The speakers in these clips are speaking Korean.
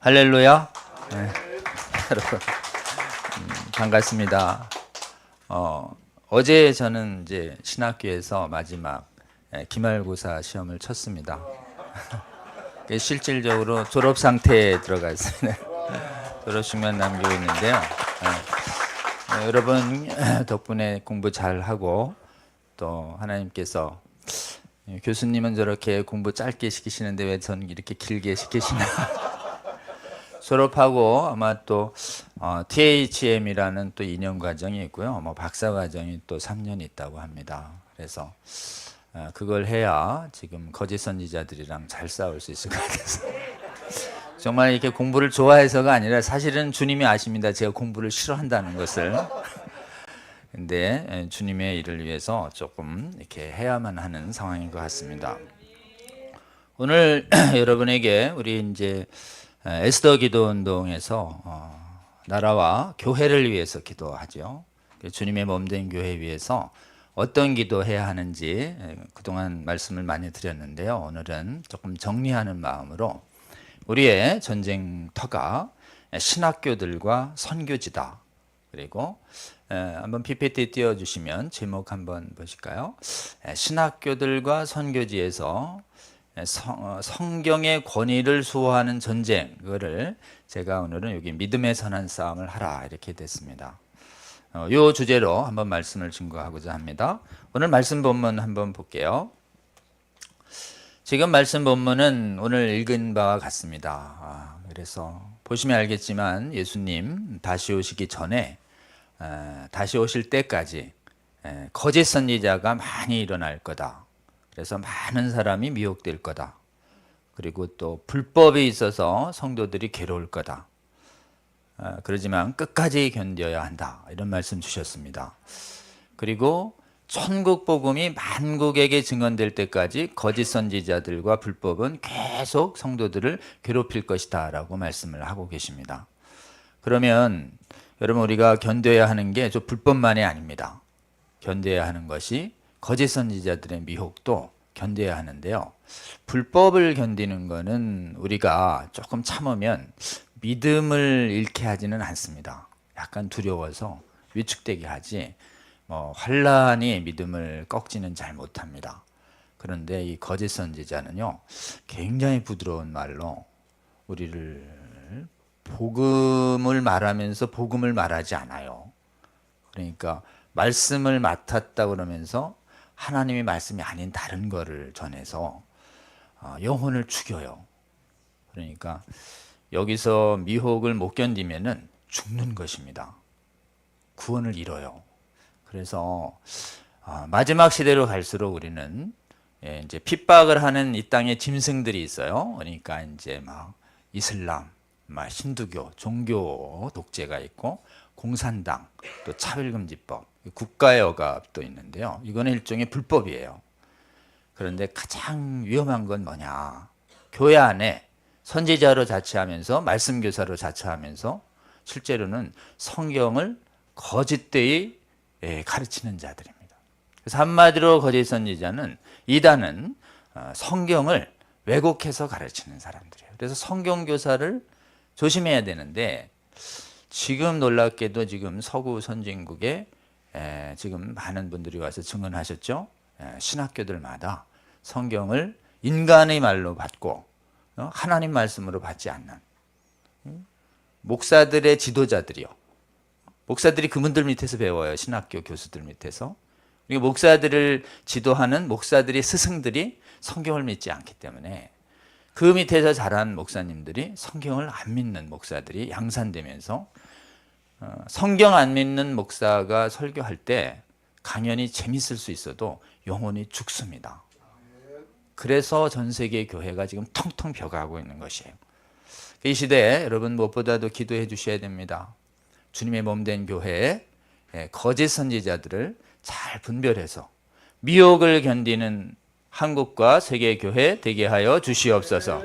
할렐루야. 네. 여러분 반갑습니다. 어제 저는 이제 신학교에서 마지막 기말고사 시험을 쳤습니다. 실질적으로 졸업 상태에 들어가 있습니다. 졸업식만 남기고 있는데요. 여러분 덕분에 공부 잘 하고 또 하나님께서 교수님은 저렇게 공부 짧게 시키시는데 왜 저는 이렇게 길게 시키시나? 졸업하고 아마 또 THM이라는 또 2년 과정이 있고요. 박사 과정이 또 3년 있다고 합니다. 그래서 그걸 해야 지금 거짓 선지자들이랑 잘 싸울 수 있을 것 같아서 정말 이렇게 공부를 좋아해서가 아니라 사실은 주님이 아십니다. 제가 공부를 싫어한다는 것을. 근데 주님의 일을 위해서 조금 이렇게 해야만 하는 상황인 것 같습니다. 오늘 여러분에게 우리 이제 에스더 기도 운동에서 나라와 교회를 위해서 기도하죠. 주님의 몸된 교회 위해서 어떤 기도해야 하는지 그동안 말씀을 많이 드렸는데요. 오늘은 조금 정리하는 마음으로 우리의 전쟁터가 신학교들과 선교지다. 그리고 한번 PPT 띄워주시면 제목 한번 보실까요? 신학교들과 선교지에서 성경의 권위를 수호하는 전쟁, 그거를 제가 오늘은 여기 믿음의 선한 싸움을 하라 이렇게 됐습니다. 이 주제로 한번 말씀을 증거하고자 합니다. 오늘 말씀 본문 한번 볼게요. 지금 말씀 본문은 오늘 읽은 바와 같습니다. 그래서 보시면 알겠지만 예수님 다시 오시기 전에 다시 오실 때까지 거짓 선지자가 많이 일어날 거다. 그래서 많은 사람이 미혹될 거다. 그리고 또 불법에 있어서 성도들이 괴로울 거다. 그러지만 끝까지 견뎌야 한다. 이런 말씀 주셨습니다. 그리고 천국 복음이 만국에게 증언될 때까지 거짓 선지자들과 불법은 계속 성도들을 괴롭힐 것이다 라고 말씀을 하고 계십니다. 그러면 여러분 우리가 견뎌야 하는 게 저 불법만이 아닙니다. 견뎌야 하는 것이 거짓 선지자들의 미혹도 견뎌야 하는데요. 불법을 견디는 것은 우리가 조금 참으면 믿음을 잃게 하지는 않습니다. 약간 두려워서 위축되게 하지 환란이 믿음을 꺾지는 잘 못합니다. 그런데 이 거짓 선지자는요 굉장히 부드러운 말로 우리를 복음을 말하면서 복음을 말하지 않아요. 그러니까 말씀을 맡았다 그러면서 하나님의 말씀이 아닌 다른 거를 전해서 영혼을 죽여요. 그러니까 여기서 미혹을 못 견디면은 죽는 것입니다. 구원을 잃어요. 그래서 마지막 시대로 갈수록 우리는 이제 핍박을 하는 이 땅에 짐승들이 있어요. 그러니까 이제 막 이슬람, 막 힌두교, 종교 독재가 있고 공산당, 또 차별금지법, 국가의 억압도 있는데요. 이거는 일종의 불법이에요. 그런데 가장 위험한 건 뭐냐? 교회 안에 선지자로 자처하면서 말씀교사로 자처하면서 실제로는 성경을 거짓되이 가르치는 자들입니다. 그래서 한마디로 거짓 선지자는 이단은 성경을 왜곡해서 가르치는 사람들이에요. 그래서 성경교사를 조심해야 되는데 지금 놀랍게도 지금 서구 선진국에 지금 많은 분들이 와서 증언하셨죠. 신학교들마다 성경을 인간의 말로 받고 하나님 말씀으로 받지 않는 목사들의 지도자들이요. 목사들이 그분들 밑에서 배워요. 신학교 교수들 밑에서. 그리고 목사들을 지도하는 목사들의 스승들이 성경을 믿지 않기 때문에 그 밑에서 자란 목사님들이 성경을 안 믿는 목사들이 양산되면서 성경 안 믿는 목사가 설교할 때 강연이 재밌을 수 있어도 영혼이 죽습니다. 그래서 전 세계 교회가 지금 텅텅 비어가고 있는 것이에요. 이 시대에 여러분 무엇보다도 기도해 주셔야 됩니다. 주님의 몸된 교회에 거짓 선지자들을 잘 분별해서 미혹을 견디는 한국과 세계 교회 되게 하여 주시옵소서.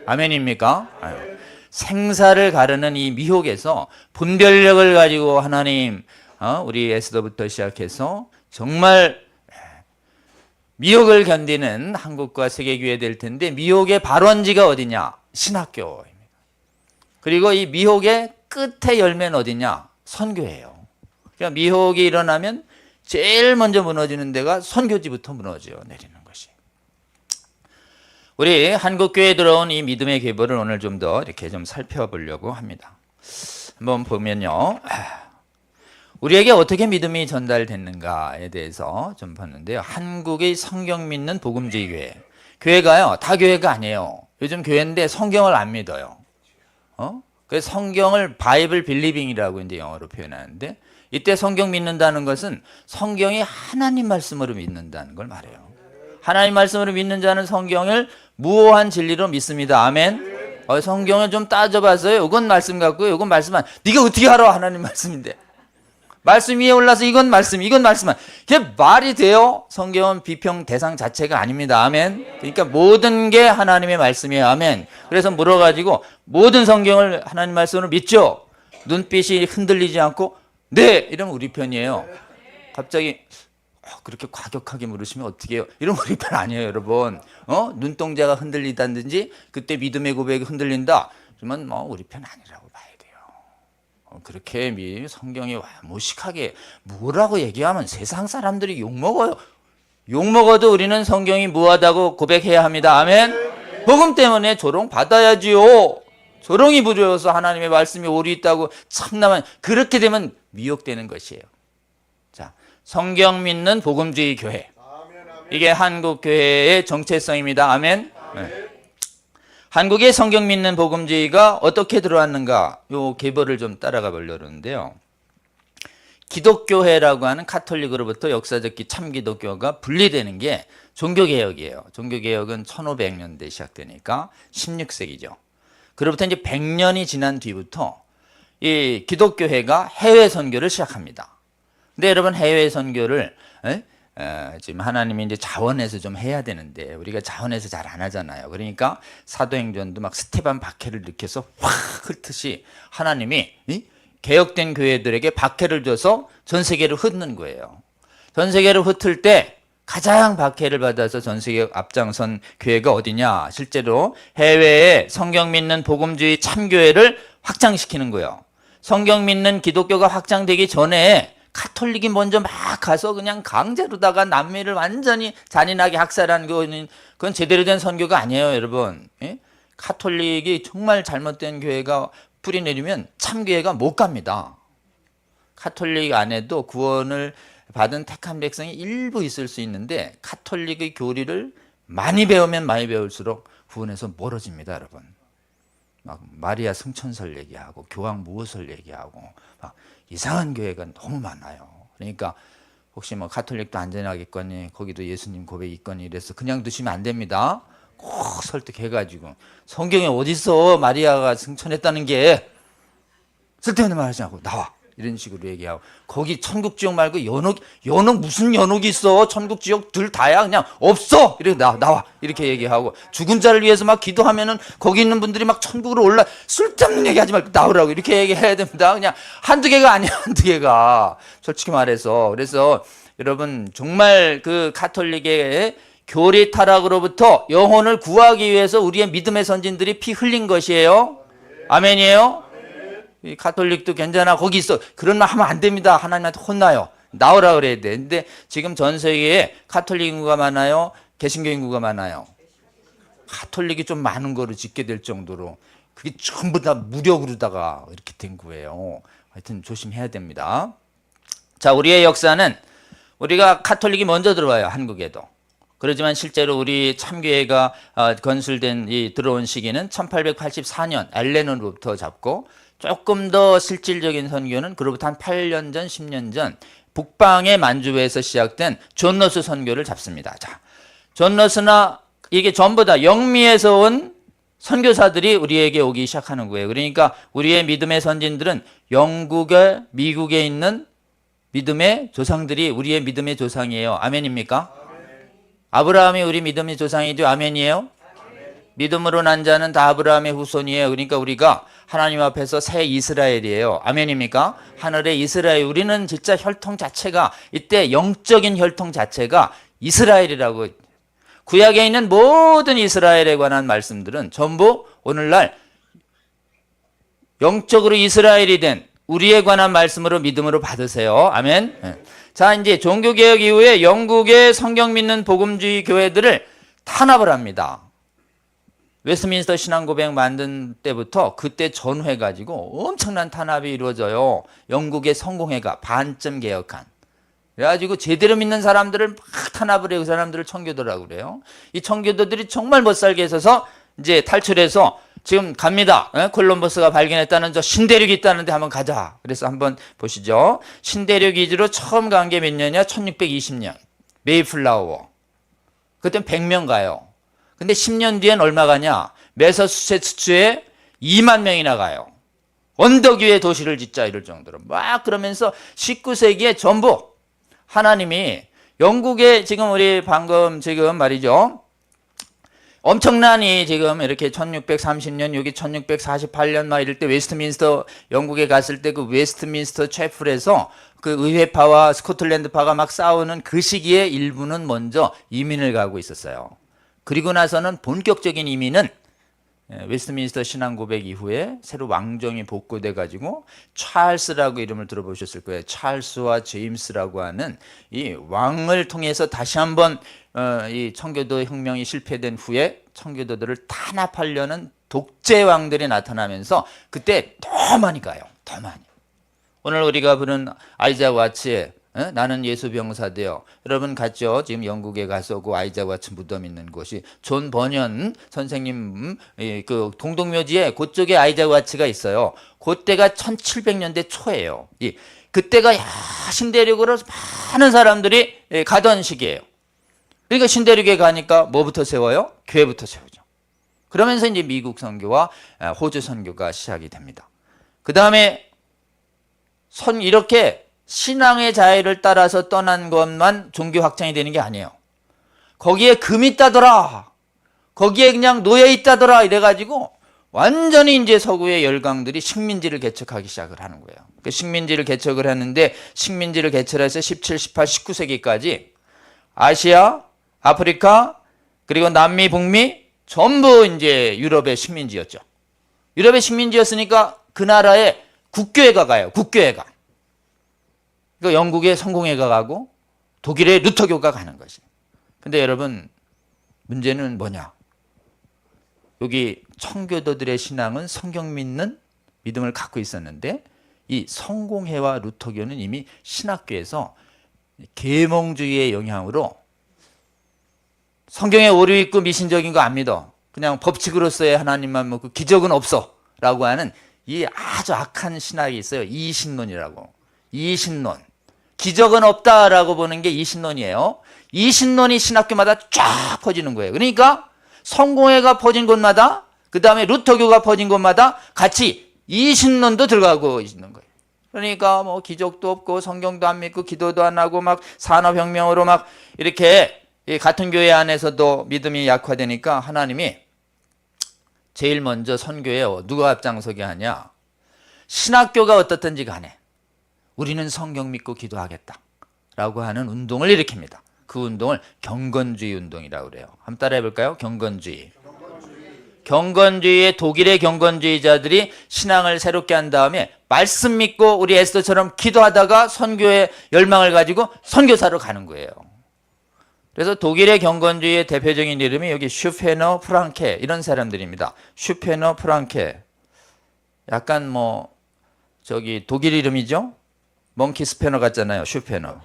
아멘입니까? 생사를 가르는 이 미혹에서 분별력을 가지고 하나님 우리 에스더부터 시작해서 정말 미혹을 견디는 한국과 세계교회 될 텐데 미혹의 발원지가 어디냐? 신학교입니다. 그리고 이 미혹의 끝에 열매는 어디냐? 선교예요. 그러니까 미혹이 일어나면 제일 먼저 무너지는 데가 선교지부터 무너져 내리는 것이. 우리 한국교회에 들어온 이 믿음의 계보를 오늘 좀 더 이렇게 좀 살펴보려고 합니다. 한번 보면요. 우리에게 어떻게 믿음이 전달됐는가에 대해서 좀 봤는데요. 한국의 성경 믿는 복음주의 교회. 교회가요, 다 교회가 아니에요. 요즘 교회인데 성경을 안 믿어요. 그래서 성경을 바이블 빌리빙이라고 이제 영어로 표현하는데, 이때 성경 믿는다는 것은 성경이 하나님 말씀으로 믿는다는 걸 말해요. 하나님 말씀으로 믿는 자는 성경을 무오한 진리로 믿습니다. 아멘. 성경을 좀 따져봤어요. 이건 말씀 같고요, 이건 말씀 안. 네가 어떻게 알아? 하나님 말씀인데. 말씀 위에 올라서 이건 말씀, 이건 말씀만. 그게 말이 돼요? 성경은 비평 대상 자체가 아닙니다. 아멘. 그러니까 모든 게 하나님의 말씀이에요. 아멘. 그래서 물어가지고 모든 성경을 하나님 말씀으로 믿죠? 눈빛이 흔들리지 않고 네! 이러면 우리 편이에요. 갑자기 그렇게 과격하게 물으시면 어떻게 해요? 이런 우리 편 아니에요, 여러분. 눈동자가 흔들리다든지 그때 믿음의 고백이 흔들린다. 그러면 우리 편 아니라고 봐야 돼요. 그렇게 성경이 무식하게 뭐라고 얘기하면 세상 사람들이 욕먹어요. 욕먹어도 우리는 성경이 무하다고 고백해야 합니다. 아멘. 복음 때문에 조롱 받아야지요. 조롱이 부려워서 하나님의 말씀이 옳이 있다고 참나만 그렇게 되면 미혹되는 것이에요. 자, 성경 믿는 복음주의 교회. 이게 한국 교회의 정체성입니다. 아멘. 네. 한국의 성경 믿는 복음주의가 어떻게 들어왔는가, 요 계보를 좀 따라가 보려고 하는데요. 기독교회라고 하는 카톨릭으로부터 역사적 참기독교가 분리되는 게 종교개혁이에요. 종교개혁은 1500년대 시작되니까 16세기죠. 그로부터 이제 100년이 지난 뒤부터 이 기독교회가 해외 선교를 시작합니다. 근데 여러분, 해외 선교를 지금 하나님이 이제 자원해서 좀 해야 되는데 우리가 자원해서 잘 안 하잖아요. 그러니까 사도행전도 막 스테반 박해를 일으켜서 확 훑듯이 하나님이 개혁된 교회들에게 박해를 줘서 전 세계를 흩는 거예요. 전 세계를 흩을 때 가장 박해를 받아서 전 세계 앞장선 교회가 어디냐? 실제로 해외에 성경 믿는 복음주의 참교회를 확장시키는 거예요. 성경 믿는 기독교가 확장되기 전에 카톨릭이 먼저 막 가서 그냥 강제로다가 남미를 완전히 잔인하게 학살한 거는 그건 제대로 된 선교가 아니에요, 여러분. 카톨릭이 정말 잘못된 교회가 뿌리 내리면 참교회가 못 갑니다. 카톨릭 안에도 구원을 받은 택한 백성이 일부 있을 수 있는데 카톨릭의 교리를 많이 배우면 많이 배울수록 구원에서 멀어집니다, 여러분. 막 마리아 승천설 얘기하고 교황 무호설 얘기하고 막 이상한 교회가 너무 많아요. 그러니까 혹시 카톨릭도 안전하겠거니 거기도 예수님 고백이 있거니 이래서 그냥 두시면 안 됩니다. 꼭 설득해가지고 성경에 어디서 마리아가 승천했다는 게 쓸데없는 말 하지 않고 나와. 이런 식으로 얘기하고 거기 천국 지옥 말고 연옥 무슨 연옥이 있어. 천국 지옥 둘 다야. 그냥 없어. 이렇게 나와 이렇게 얘기하고 죽은 자를 위해서 막 기도하면은 거기 있는 분들이 막 천국으로 올라. 쓸데없는 얘기하지 말고 나오라고 이렇게 얘기해야 됩니다. 그냥 한두 개가 아니야. 한두 개가 솔직히 말해서. 그래서 여러분 정말 그 카톨릭의 교리 타락으로부터 영혼을 구하기 위해서 우리의 믿음의 선진들이 피 흘린 것이에요. 아멘이에요. 이 카톨릭도 괜찮아 거기 있어 그런 말 하면 안 됩니다. 하나님한테 혼나요. 나오라 그래야 돼. 근데 지금 전 세계에 카톨릭 인구가 많아요, 개신교 인구가 많아요? 카톨릭이 좀 많은 거로 짓게 될 정도로 그게 전부 다 무력으로다가 이렇게 된 거예요. 하여튼 조심해야 됩니다. 자, 우리의 역사는 우리가 카톨릭이 먼저 들어와요, 한국에도. 그렇지만 실제로 우리 참교회가 건설된 들어온 시기는 1884년 엘레논으로부터 잡고 조금 더 실질적인 선교는 그로부터 한 8년 전, 10년 전 북방의 만주에서 시작된 존 러스 선교를 잡습니다. 자, 존 러스나 이게 전부 다 영미에서 온 선교사들이 우리에게 오기 시작하는 거예요. 그러니까 우리의 믿음의 선진들은 영국에, 미국에 있는 믿음의 조상들이 우리의 믿음의 조상이에요. 아멘입니까? 아멘. 아브라함이 우리 믿음의 조상이죠. 아멘이에요? 아멘. 믿음으로 난 자는 다 아브라함의 후손이에요. 그러니까 우리가 하나님 앞에서 새 이스라엘이에요. 아멘입니까? 하늘의 이스라엘. 우리는 진짜 혈통 자체가 이때 영적인 혈통 자체가 이스라엘이라고. 구약에 있는 모든 이스라엘에 관한 말씀들은 전부 오늘날 영적으로 이스라엘이 된 우리에 관한 말씀으로 믿음으로 받으세요. 아멘. 네. 자, 이제 종교개혁 이후에 영국의 성경 믿는 복음주의 교회들을 탄압을 합니다. 웨스트민스터 신앙고백 만든 때부터 그때 전후해가지고 엄청난 탄압이 이루어져요. 영국의 성공회가 반쯤 개혁한. 그래가지고 제대로 믿는 사람들을 막 탄압을 해요. 그 사람들을 청교도라고 그래요. 이 청교도들이 정말 못살게 해서 이제 탈출해서 지금 갑니다. 콜럼버스가 발견했다는 저 신대륙이 있다는데 한번 가자. 그래서 한번 보시죠. 신대륙 위주로 처음 간 게 몇 년이야? 1620년. 메이플라워. 그땐 100명 가요. 근데 10년 뒤엔 얼마 가냐? 매서추세츠주에 2만 명이나 가요. 언덕 위에 도시를 짓자 이럴 정도로. 막 그러면서 19세기에 전부 하나님이 영국에 지금 우리 방금 지금 말이죠. 엄청난 이 지금 이렇게 1630년 여기 1648년 막 이럴 때 웨스트민스터 영국에 갔을 때 그 웨스트민스터 채플에서 그 의회파와 스코틀랜드파가 막 싸우는 그 시기에 일부는 먼저 이민을 가고 있었어요. 그리고 나서는 본격적인 이민은 웨스트민스터 신앙고백 이후에 새로 왕정이 복구돼 가지고 찰스라고 이름을 들어보셨을 거예요. 찰스와 제임스라고 하는 이 왕을 통해서 다시 한번 이 청교도 혁명이 실패된 후에 청교도들을 탄압하려는 독재 왕들이 나타나면서 그때 더 많이 가요. 더 많이. 오늘 우리가 부른 아이작 와츠의 나는 예수 병사 되어. 여러분 갔죠? 지금 영국에 가서 그 아이작 와츠 무덤 있는 곳이 존 버년 선생님 그 공동묘지에 그쪽에 아이작 와츠가 있어요. 그때가 1700년대 초예요. 그때가 신대륙으로 많은 사람들이 가던 시기예요. 그러니까 신대륙에 가니까 뭐부터 세워요? 교회부터 세우죠. 그러면서 이제 미국 선교와 호주 선교가 시작이 됩니다. 그 다음에 이렇게 신앙의 자유를 따라서 떠난 것만 종교 확장이 되는 게 아니에요. 거기에 금이 있다더라. 거기에 그냥 놓여 있다더라. 이래가지고 완전히 이제 서구의 열강들이 식민지를 개척하기 시작을 하는 거예요. 그 식민지를 개척을 했는데 식민지를 개척해서 17, 18, 19세기까지 아시아, 아프리카, 그리고 남미, 북미 전부 이제 유럽의 식민지였죠. 유럽의 식민지였으니까 그 나라에 국교회가 가요. 국교회가. 그러니까 영국의 성공회가 가고 독일의 루터교가 가는 것이. 근데 여러분 문제는 뭐냐? 여기 청교도들의 신앙은 성경 믿는 믿음을 갖고 있었는데 이 성공회와 루터교는 이미 신학교에서 계몽주의의 영향으로 성경에 오류 있고 미신적인 거 안 믿어. 그냥 법칙으로서의 하나님만 믿고 기적은 없어. 라고 하는 이 아주 악한 신학이 있어요. 이신론이라고. 이신론. 기적은 없다라고 보는 게 이신론이에요. 이신론이 신학교마다 쫙 퍼지는 거예요. 그러니까 성공회가 퍼진 곳마다 그 다음에 루터교가 퍼진 곳마다 같이 이신론도 들어가고 있는 거예요. 그러니까 뭐 기적도 없고 성경도 안 믿고 기도도 안 하고 막 산업혁명으로 막 이렇게 같은 교회 안에서도 믿음이 약화되니까 하나님이 제일 먼저 선교에 누가 앞장서게 하냐? 신학교가 어떻든지 간에 우리는 성경 믿고 기도하겠다 라고 하는 운동을 일으킵니다. 그 운동을 경건주의 운동이라고 그래요. 한번 따라해 볼까요? 경건주의. 경건주의의 독일의 경건주의자들이 신앙을 새롭게 한 다음에 말씀 믿고 우리 에스더처럼 기도하다가 선교의 열망을 가지고 선교사로 가는 거예요. 그래서 독일의 경건주의의 대표적인 이름이 여기 슈페너, 프랑케 이런 사람들입니다. 슈페너, 프랑케. 약간 뭐 저기 독일 이름이죠? 몽키 스패너 같잖아요. 슈페너.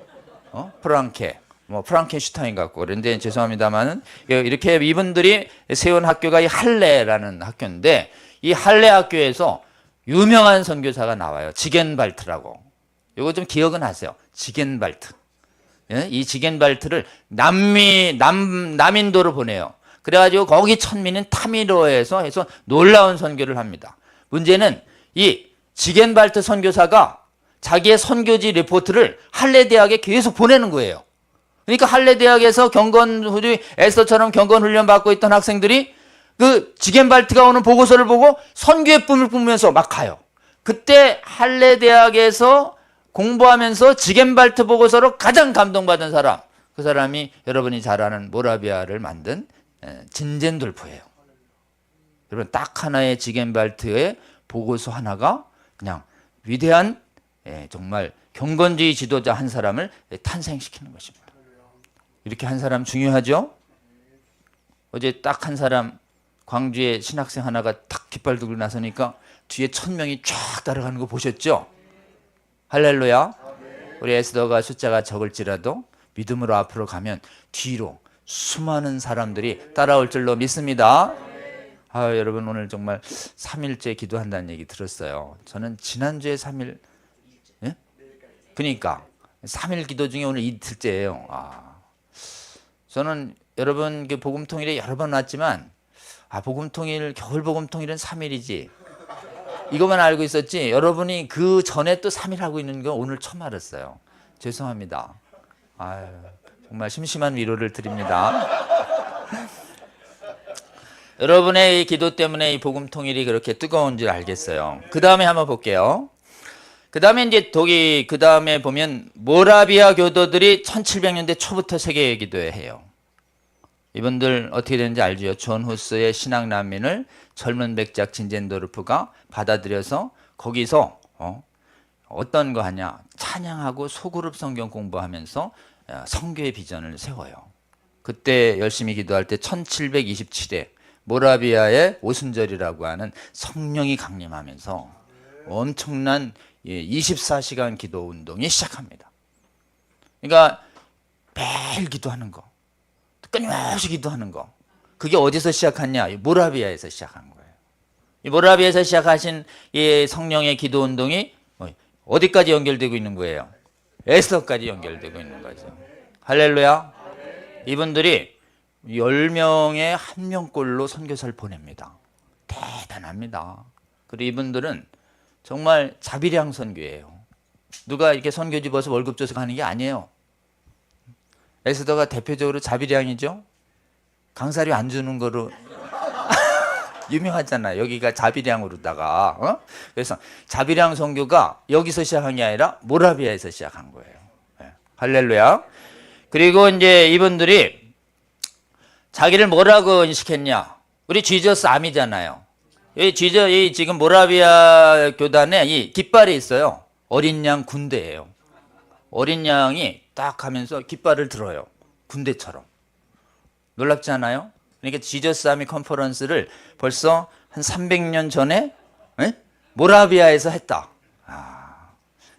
프랑케. 뭐 프랑켄슈타인 같고. 그런데 죄송합니다만은 이렇게 이분들이 세운 학교가 이 할레라는 학교인데 이 할레 학교에서 유명한 선교사가 나와요. 지겐발트라고. 이거 좀 기억은 하세요. 지겐발트. 예? 이 지겐발트를 남인도로 보내요. 그래가지고 거기 천민인 타미로에서 해서 놀라운 선교를 합니다. 문제는 이 지겐발트 선교사가 자기의 선교지 리포트를 할레 대학에 계속 보내는 거예요. 그러니까 할레 대학에서 우리 에스더처럼 경건 훈련 받고 있던 학생들이 그 지겐발트가 오는 보고서를 보고 선교의 꿈을 꾸면서 막 가요. 그때 할레 대학에서 공부하면서 지겐발트 보고서로 가장 감동받은 사람, 그 사람이 여러분이 잘 아는 모라비아를 만든 진젠돌프예요. 여러분 딱 하나의 지겐발트의 보고서 하나가 그냥 위대한 정말 경건주의 지도자 한 사람을 탄생시키는 것입니다. 이렇게 한 사람 중요하죠? 어제 딱 한 사람 광주에 신학생 하나가 탁 깃발 들고 나서니까 뒤에 1000명이 쫙 따라가는 거 보셨죠? 할렐루야. 우리 에스더가 숫자가 적을지라도 믿음으로 앞으로 가면 뒤로 수많은 사람들이 따라올 줄로 믿습니다. 여러분 오늘 정말 3일째 기도한다는 얘기 들었어요. 저는 지난주에 3일 그러니까 3일 기도 중에 오늘 이틀째예요. 저는 여러분 복음통일에 여러 번 왔지만 복음통일 겨울 복음통일은 3일이지 이것만 알고 있었지 여러분이 그 전에 또 3일 하고 있는 거 오늘 처음 알았어요. 죄송합니다. 정말 심심한 위로를 드립니다. 여러분의 이 기도 때문에 이 복음통일이 그렇게 뜨거운 줄 알겠어요. 그 다음에 한번 볼게요. 그 다음에 이제 그 다음에 보면 모라비아 교도들이 1700년대 초부터 세계 기도회 해요. 이분들 어떻게 되는지 알죠? 존 후스의 신학 난민을 젊은 백작 진젠도르프가 받아들여서 거기서 어떤 거 하냐? 찬양하고 소그룹 성경 공부하면서 성교의 비전을 세워요. 그때 열심히 기도할 때 1727에 모라비아의 오순절이라고 하는 성령이 강림하면서 엄청난 24시간 기도 운동이 시작합니다. 그러니까 매일 기도하는 거, 끊임없이 기도하는 거. 그게 어디서 시작했냐? 모라비아에서 시작한 거예요. 이 모라비아에서 시작하신 이 성령의 기도 운동이 어디까지 연결되고 있는 거예요? 에스더까지 연결되고 있는 거죠. 할렐루야. 이분들이 10명에 1명꼴로 선교사를 보냅니다. 대단합니다. 그리고 이분들은 정말 자비량 선교예요. 누가 이렇게 선교 집어서 월급 줘서 가는 게 아니에요. 에스더가 대표적으로 자비량이죠. 강사료 안 주는 거로 유명하잖아요. 여기가 자비량으로다가 그래서 자비량 선교가 여기서 시작한 게 아니라 모라비아에서 시작한 거예요. 할렐루야. 그리고 이제 이분들이 자기를 뭐라고 인식했냐? 우리 지저스 암이잖아요. 이 지금 모라비아 교단에 이 깃발이 있어요. 어린 양 군대예요. 어린 양이 딱 하면서 깃발을 들어요. 군대처럼. 놀랍지 않아요? 그러니까 지저스 아미 컨퍼런스를 벌써 한 300년 전에 모라비아에서 했다.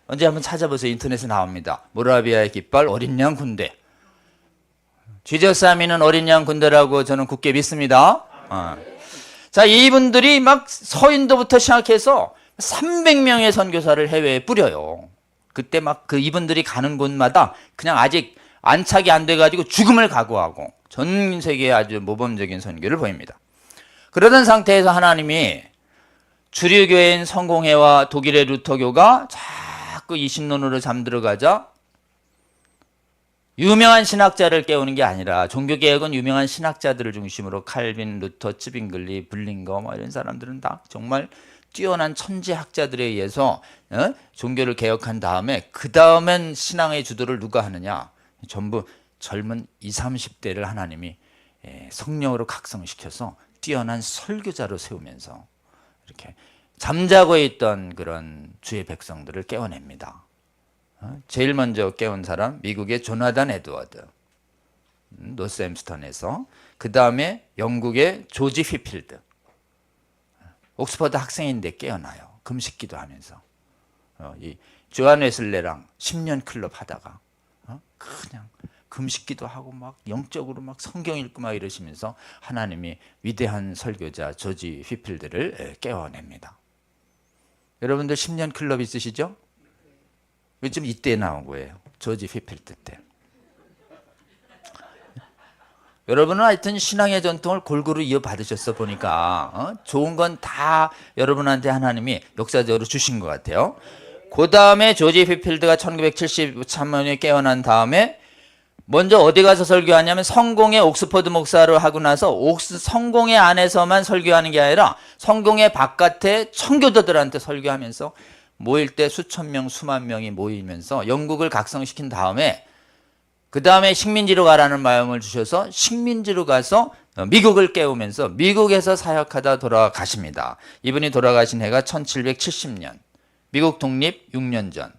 언제 한번 찾아보세요. 인터넷에 나옵니다. 모라비아의 깃발 어린 양 군대. 지저스 아미는 어린 양 군대라고 저는 굳게 믿습니다. 자, 이분들이 막 서인도부터 시작해서 300명의 선교사를 해외에 뿌려요. 그때 막 이분들이 가는 곳마다 그냥 아직 안착이 안 돼가지고 죽음을 각오하고 전 세계에 아주 모범적인 선교를 보입니다. 그러던 상태에서 하나님이 주류교회인 성공회와 독일의 루터교가 자꾸 이 신론으로 잠들어가자 유명한 신학자를 깨우는 게 아니라 종교개혁은 유명한 신학자들을 중심으로 칼빈, 루터, 츠빙글리, 블링거 이런 사람들은 다 정말 뛰어난 천재학자들에 의해서 종교를 개혁한 다음에 그 다음엔 신앙의 주도를 누가 하느냐? 전부 젊은 20, 30대를 하나님이 성령으로 각성시켜서 뛰어난 설교자로 세우면서 이렇게 잠자고 있던 그런 주의 백성들을 깨워냅니다. 제일 먼저 깨운 사람 미국의 조나단 에드워드 노스햄스턴에서, 그 다음에 영국의 조지 휘필드, 옥스퍼드 학생인데 깨어나요. 금식기도 하면서 이 조한 웨슬레랑 10년 클럽 하다가 그냥 금식기도 하고 막 영적으로 막 성경 읽고 막 이러시면서 하나님이 위대한 설교자 조지 휘필드를 깨워냅니다. 여러분들 10년 클럽 있으시죠? 요즘 이때 나온 거예요. 조지 휘필드 때. 여러분은 하여튼 신앙의 전통을 골고루 이어받으셨어 보니까 좋은 건 다 여러분한테 하나님이 역사적으로 주신 것 같아요. 그 다음에 조지 휘필드가 1973년에 깨어난 다음에 먼저 어디 가서 설교하냐면 성공회 옥스퍼드 목사를 하고 나서 성공회 안에서만 설교하는 게 아니라 성공회 바깥에 청교도들한테 설교하면서 모일 때 수천 명 수만 명이 모이면서 영국을 각성시킨 다음에 그 다음에 식민지로 가라는 마음을 주셔서 식민지로 가서 미국을 깨우면서 미국에서 사역하다 돌아가십니다. 이분이 돌아가신 해가 1770년. 미국 독립 6년 전.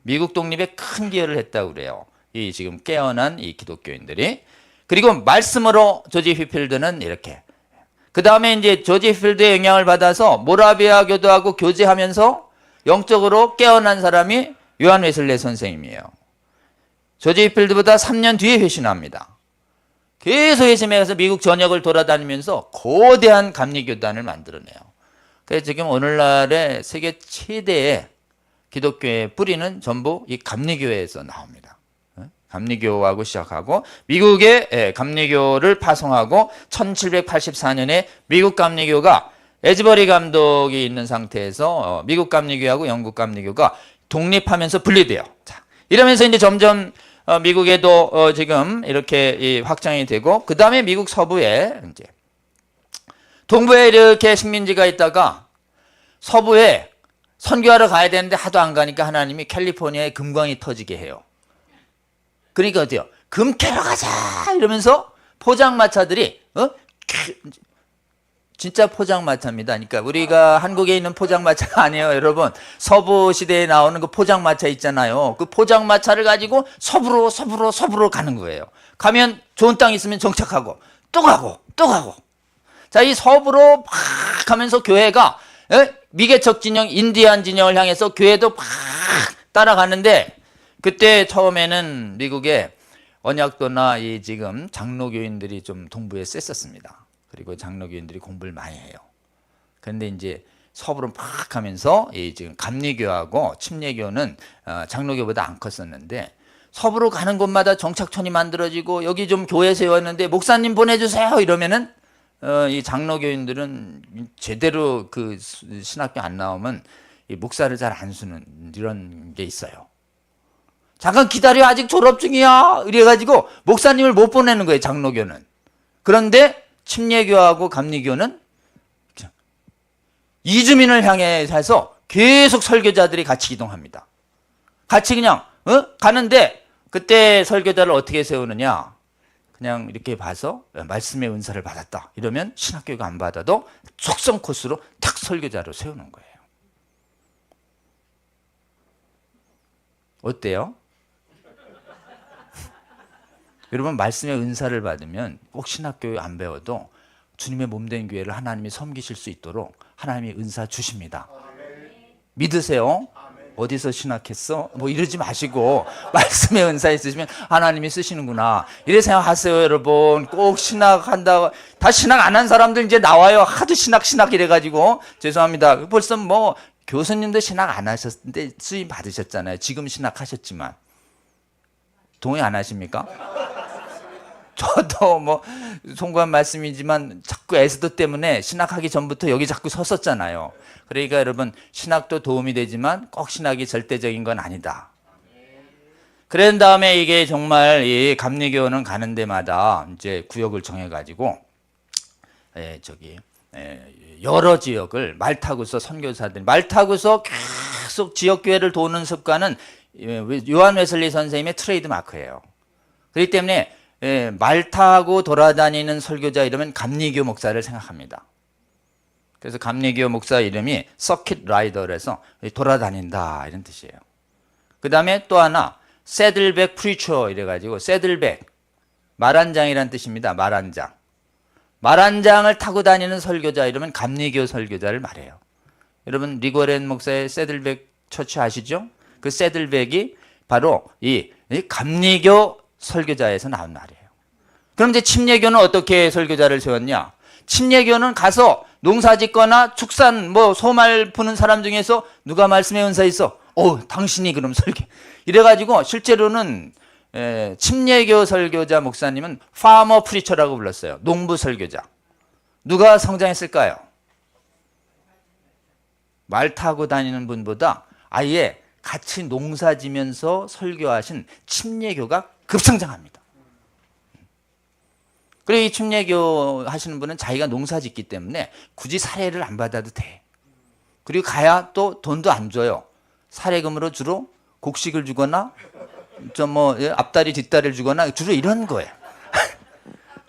미국 독립에 큰 기여를 했다고 그래요. 이 지금 깨어난 이 기독교인들이. 그리고 말씀으로 조지 휘필드는 이렇게. 그 다음에 이제 조지 휘필드의 영향을 받아서 모라비아 교도하고 교제하면서 영적으로 깨어난 사람이 요한 웨슬레 선생님이에요. 조지 휘필드보다 3년 뒤에 회신합니다. 계속 회심해서 미국 전역을 돌아다니면서 거대한 감리교단을 만들어내요. 그래서 지금 오늘날의 세계 최대의 기독교의 뿌리는 전부 이 감리교회에서 나옵니다. 감리교하고 시작하고 미국의 감리교를 파송하고 1784년에 미국 감리교가 에즈버리 감독이 있는 상태에서 미국 감리교하고 영국 감리교가 독립하면서 분리돼요. 자, 이러면서 이제 점점 미국에도 지금 이렇게 확장이 되고 그 다음에 미국 서부에 이제 동부에 이렇게 식민지가 있다가 서부에 선교하러 가야 되는데 하도 안 가니까 하나님이 캘리포니아에 금광이 터지게 해요. 그러니까 어때요? 금 캐러 가자 이러면서 포장마차들이 진짜 포장마차입니다. 그러니까 우리가 한국에 있는 포장마차가 아니에요, 여러분. 서부 시대에 나오는 그 포장마차 있잖아요. 그 포장마차를 가지고 서부로 가는 거예요. 가면 좋은 땅 있으면 정착하고 또 가고 또 가고. 자, 이 서부로 막 가면서 교회가 미개척 진영, 인디안 진영을 향해서 교회도 막 따라가는데 그때 처음에는 미국의 언약도나 이 지금 장로교인들이 좀 동부에 셌었습니다. 그리고 장로교인들이 공부를 많이 해요. 그런데 이제 서부로 막 가면서 이 지금 감리교하고 침례교는 장로교보다 안 컸었는데 서부로 가는 곳마다 정착촌이 만들어지고 여기 좀 교회 세웠는데 목사님 보내주세요 이러면은 이 장로교인들은 제대로 그 신학교 안 나오면 이 목사를 잘 안 쓰는 이런 게 있어요. 잠깐 기다려 아직 졸업 중이야 이래가지고 목사님을 못 보내는 거예요, 장로교는. 그런데 침례교하고 감리교는 이주민을 향해 해서 계속 설교자들이 같이 이동합니다. 같이 그냥 가는데 그때 설교자를 어떻게 세우느냐, 그냥 이렇게 봐서 말씀의 은사를 받았다 이러면 신학교가 안 받아도 속성 코스로 탁 설교자로 세우는 거예요. 어때요? 여러분, 말씀의 은사를 받으면 꼭 신학교에 안 배워도 주님의 몸된 교회를 하나님이 섬기실 수 있도록 하나님이 은사 주십니다. 믿으세요? 어디서 신학했어? 뭐 이러지 마시고 말씀의 은사 있으시면 하나님이 쓰시는구나 이래 생각하세요. 여러분, 꼭 신학한다고 다 신학 안 한 사람들 이제 나와요. 하도 신학 이래가지고. 죄송합니다. 벌써 뭐 교수님도 신학 안 하셨는데 수임 받으셨잖아요. 지금 신학하셨지만 동의 안 하십니까? 저도 뭐 송구한 말씀이지만 자꾸 에스더 때문에 신학하기 전부터 여기 자꾸 섰었잖아요. 그러니까 여러분, 신학도 도움이 되지만 꼭 신학이 절대적인 건 아니다. 그런 다음에 이게 정말 이 감리교는 가는 데마다 이제 구역을 정해가지고 여러 지역을 말 타고서 선교사들 말 타고서 계속 지역 교회를 도는 습관은 요한 웨슬리 선생님의 트레이드 마크예요. 그렇기 때문에 말 타고 돌아다니는 설교자 이러면 감리교 목사를 생각합니다. 그래서 감리교 목사 이름이 서킷 라이더라서 돌아다닌다 이런 뜻이에요. 그 다음에 또 하나 새들백 프리처 이래가지고 새들백 말한장이란 뜻입니다. 말한장을 타고 다니는 설교자 이러면 감리교 설교자를 말해요. 여러분, 리고렌 목사의 새들백 처치 아시죠? 그 새들백이 바로 이 감리교 설교자에서 나온 말이에요. 그럼 이제 침례교는 어떻게 설교자를 세웠냐? 침례교는 가서 농사 짓거나 축산 뭐 소말 푸는 사람 중에서 누가 말씀의 은사 있어? 당신이 그럼 설교. 이래가지고 실제로는 침례교 설교자 목사님은 파머 프리처라고 불렀어요. 농부 설교자. 누가 성장했을까요? 말 타고 다니는 분보다 아예 같이 농사 지면서 설교하신 침례교가 급성장합니다. 그리고 이 침례교 하시는 분은 자기가 농사 짓기 때문에 굳이 사례를 안 받아도 돼. 그리고 가야 또 돈도 안 줘요. 사례금으로 주로 곡식을 주거나 앞다리 뒷다리를 주거나 주로 이런 거예요.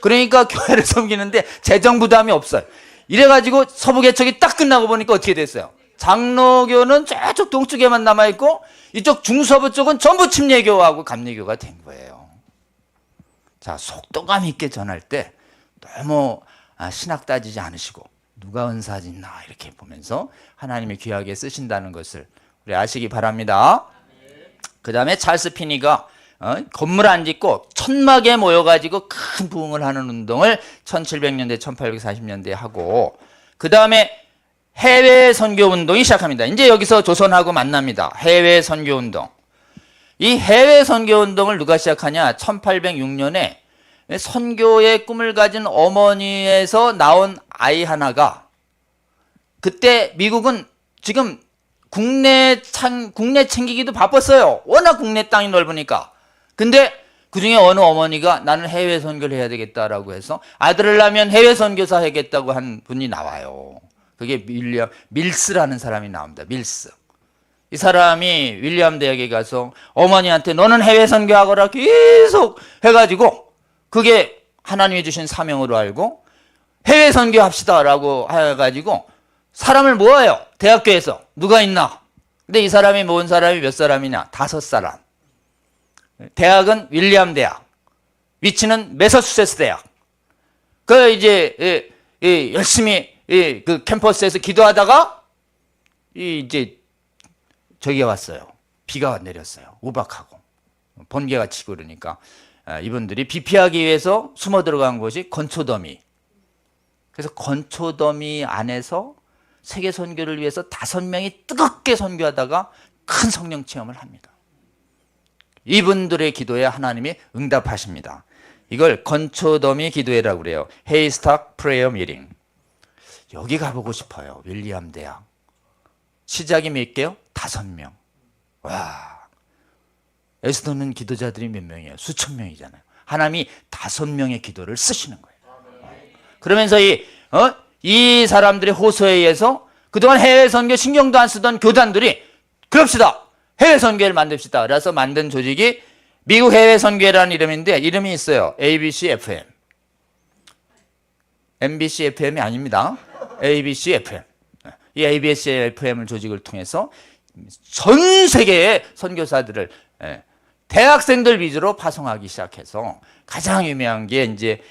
그러니까 교회를 섬기는데 재정 부담이 없어요. 이래가지고 서부개척이 딱 끝나고 보니까 어떻게 됐어요? 장로교는 저쪽 동쪽에만 남아있고 이쪽 중서부 쪽은 전부 침례교하고 감리교가 된 거예요. 자, 속도감 있게 전할 때 너무 신학 따지지 않으시고 누가 은사 짓나 이렇게 보면서 하나님이 귀하게 쓰신다는 것을 우리 아시기 바랍니다. 그 다음에 찰스 피니가 건물 안 짓고 천막에 모여가지고 큰 부흥을 하는 운동을 1700년대 1840년대에 하고, 그 다음에 해외 선교 운동이 시작합니다. 이제 여기서 조선하고 만납니다. 해외 선교 운동. 이 해외 선교 운동을 누가 시작하냐? 1806년에 선교의 꿈을 가진 어머니에서 나온 아이 하나가, 그때 미국은 지금 국내 챙기기도 바빴어요. 워낙 국내 땅이 넓으니까. 근데 그 중에 어느 어머니가 나는 해외 선교를 해야 되겠다라고 해서 아들을 낳으면 해외 선교사 하겠다고 한 분이 나와요. 그게 밀스라는 사람이 나옵니다. 밀스. 이 사람이 윌리엄 대학에 가서 어머니한테 너는 해외 선교하거라 계속 해가지고 그게 하나님이 주신 사명으로 알고 해외 선교합시다라고 해가지고 사람을 모아요. 대학교에서. 누가 있나? 근데 이 사람이 모은 사람이 몇 사람이냐? 5사람. 대학은 윌리엄 대학. 위치는 매서추세츠 대학. 그 이제 열심히 그 캠퍼스에서 기도하다가 이제 저기가 왔어요. 비가 내렸어요. 우박하고 번개가 치고 그러니까 이분들이 비피하기 위해서 숨어 들어간 곳이 건초더미. 그래서 건초더미 안에서 세계 선교를 위해서 5명이 뜨겁게 선교하다가 큰 성령 체험을 합니다. 이분들의 기도에 하나님이 응답하십니다. 이걸 건초더미 기도회라고 그래요. 헤이스탁 프레이어 미팅. 여기 가보고 싶어요. 윌리엄 대학. 시작이 몇 개요? 5명. 와, 에스더는 기도자들이 몇 명이에요? 수천 명이잖아요. 하나님이 5명의 기도를 쓰시는 거예요. 그러면서 이 사람들의 호소에 의해서 그동안 해외 선교 신경도 안 쓰던 교단들이 그럽시다. 해외 선교회를 만듭시다. 그래서 만든 조직이 미국 해외 선교회라는 이름인데 이름이 있어요. ABC FM. MBC FM이 아닙니다. ABC FM. 이 ABC FM을 조직을 통해서 전 세계의 선교사들을 대학생들 위주로 파송하기 시작해서 가장 유명한 게 이제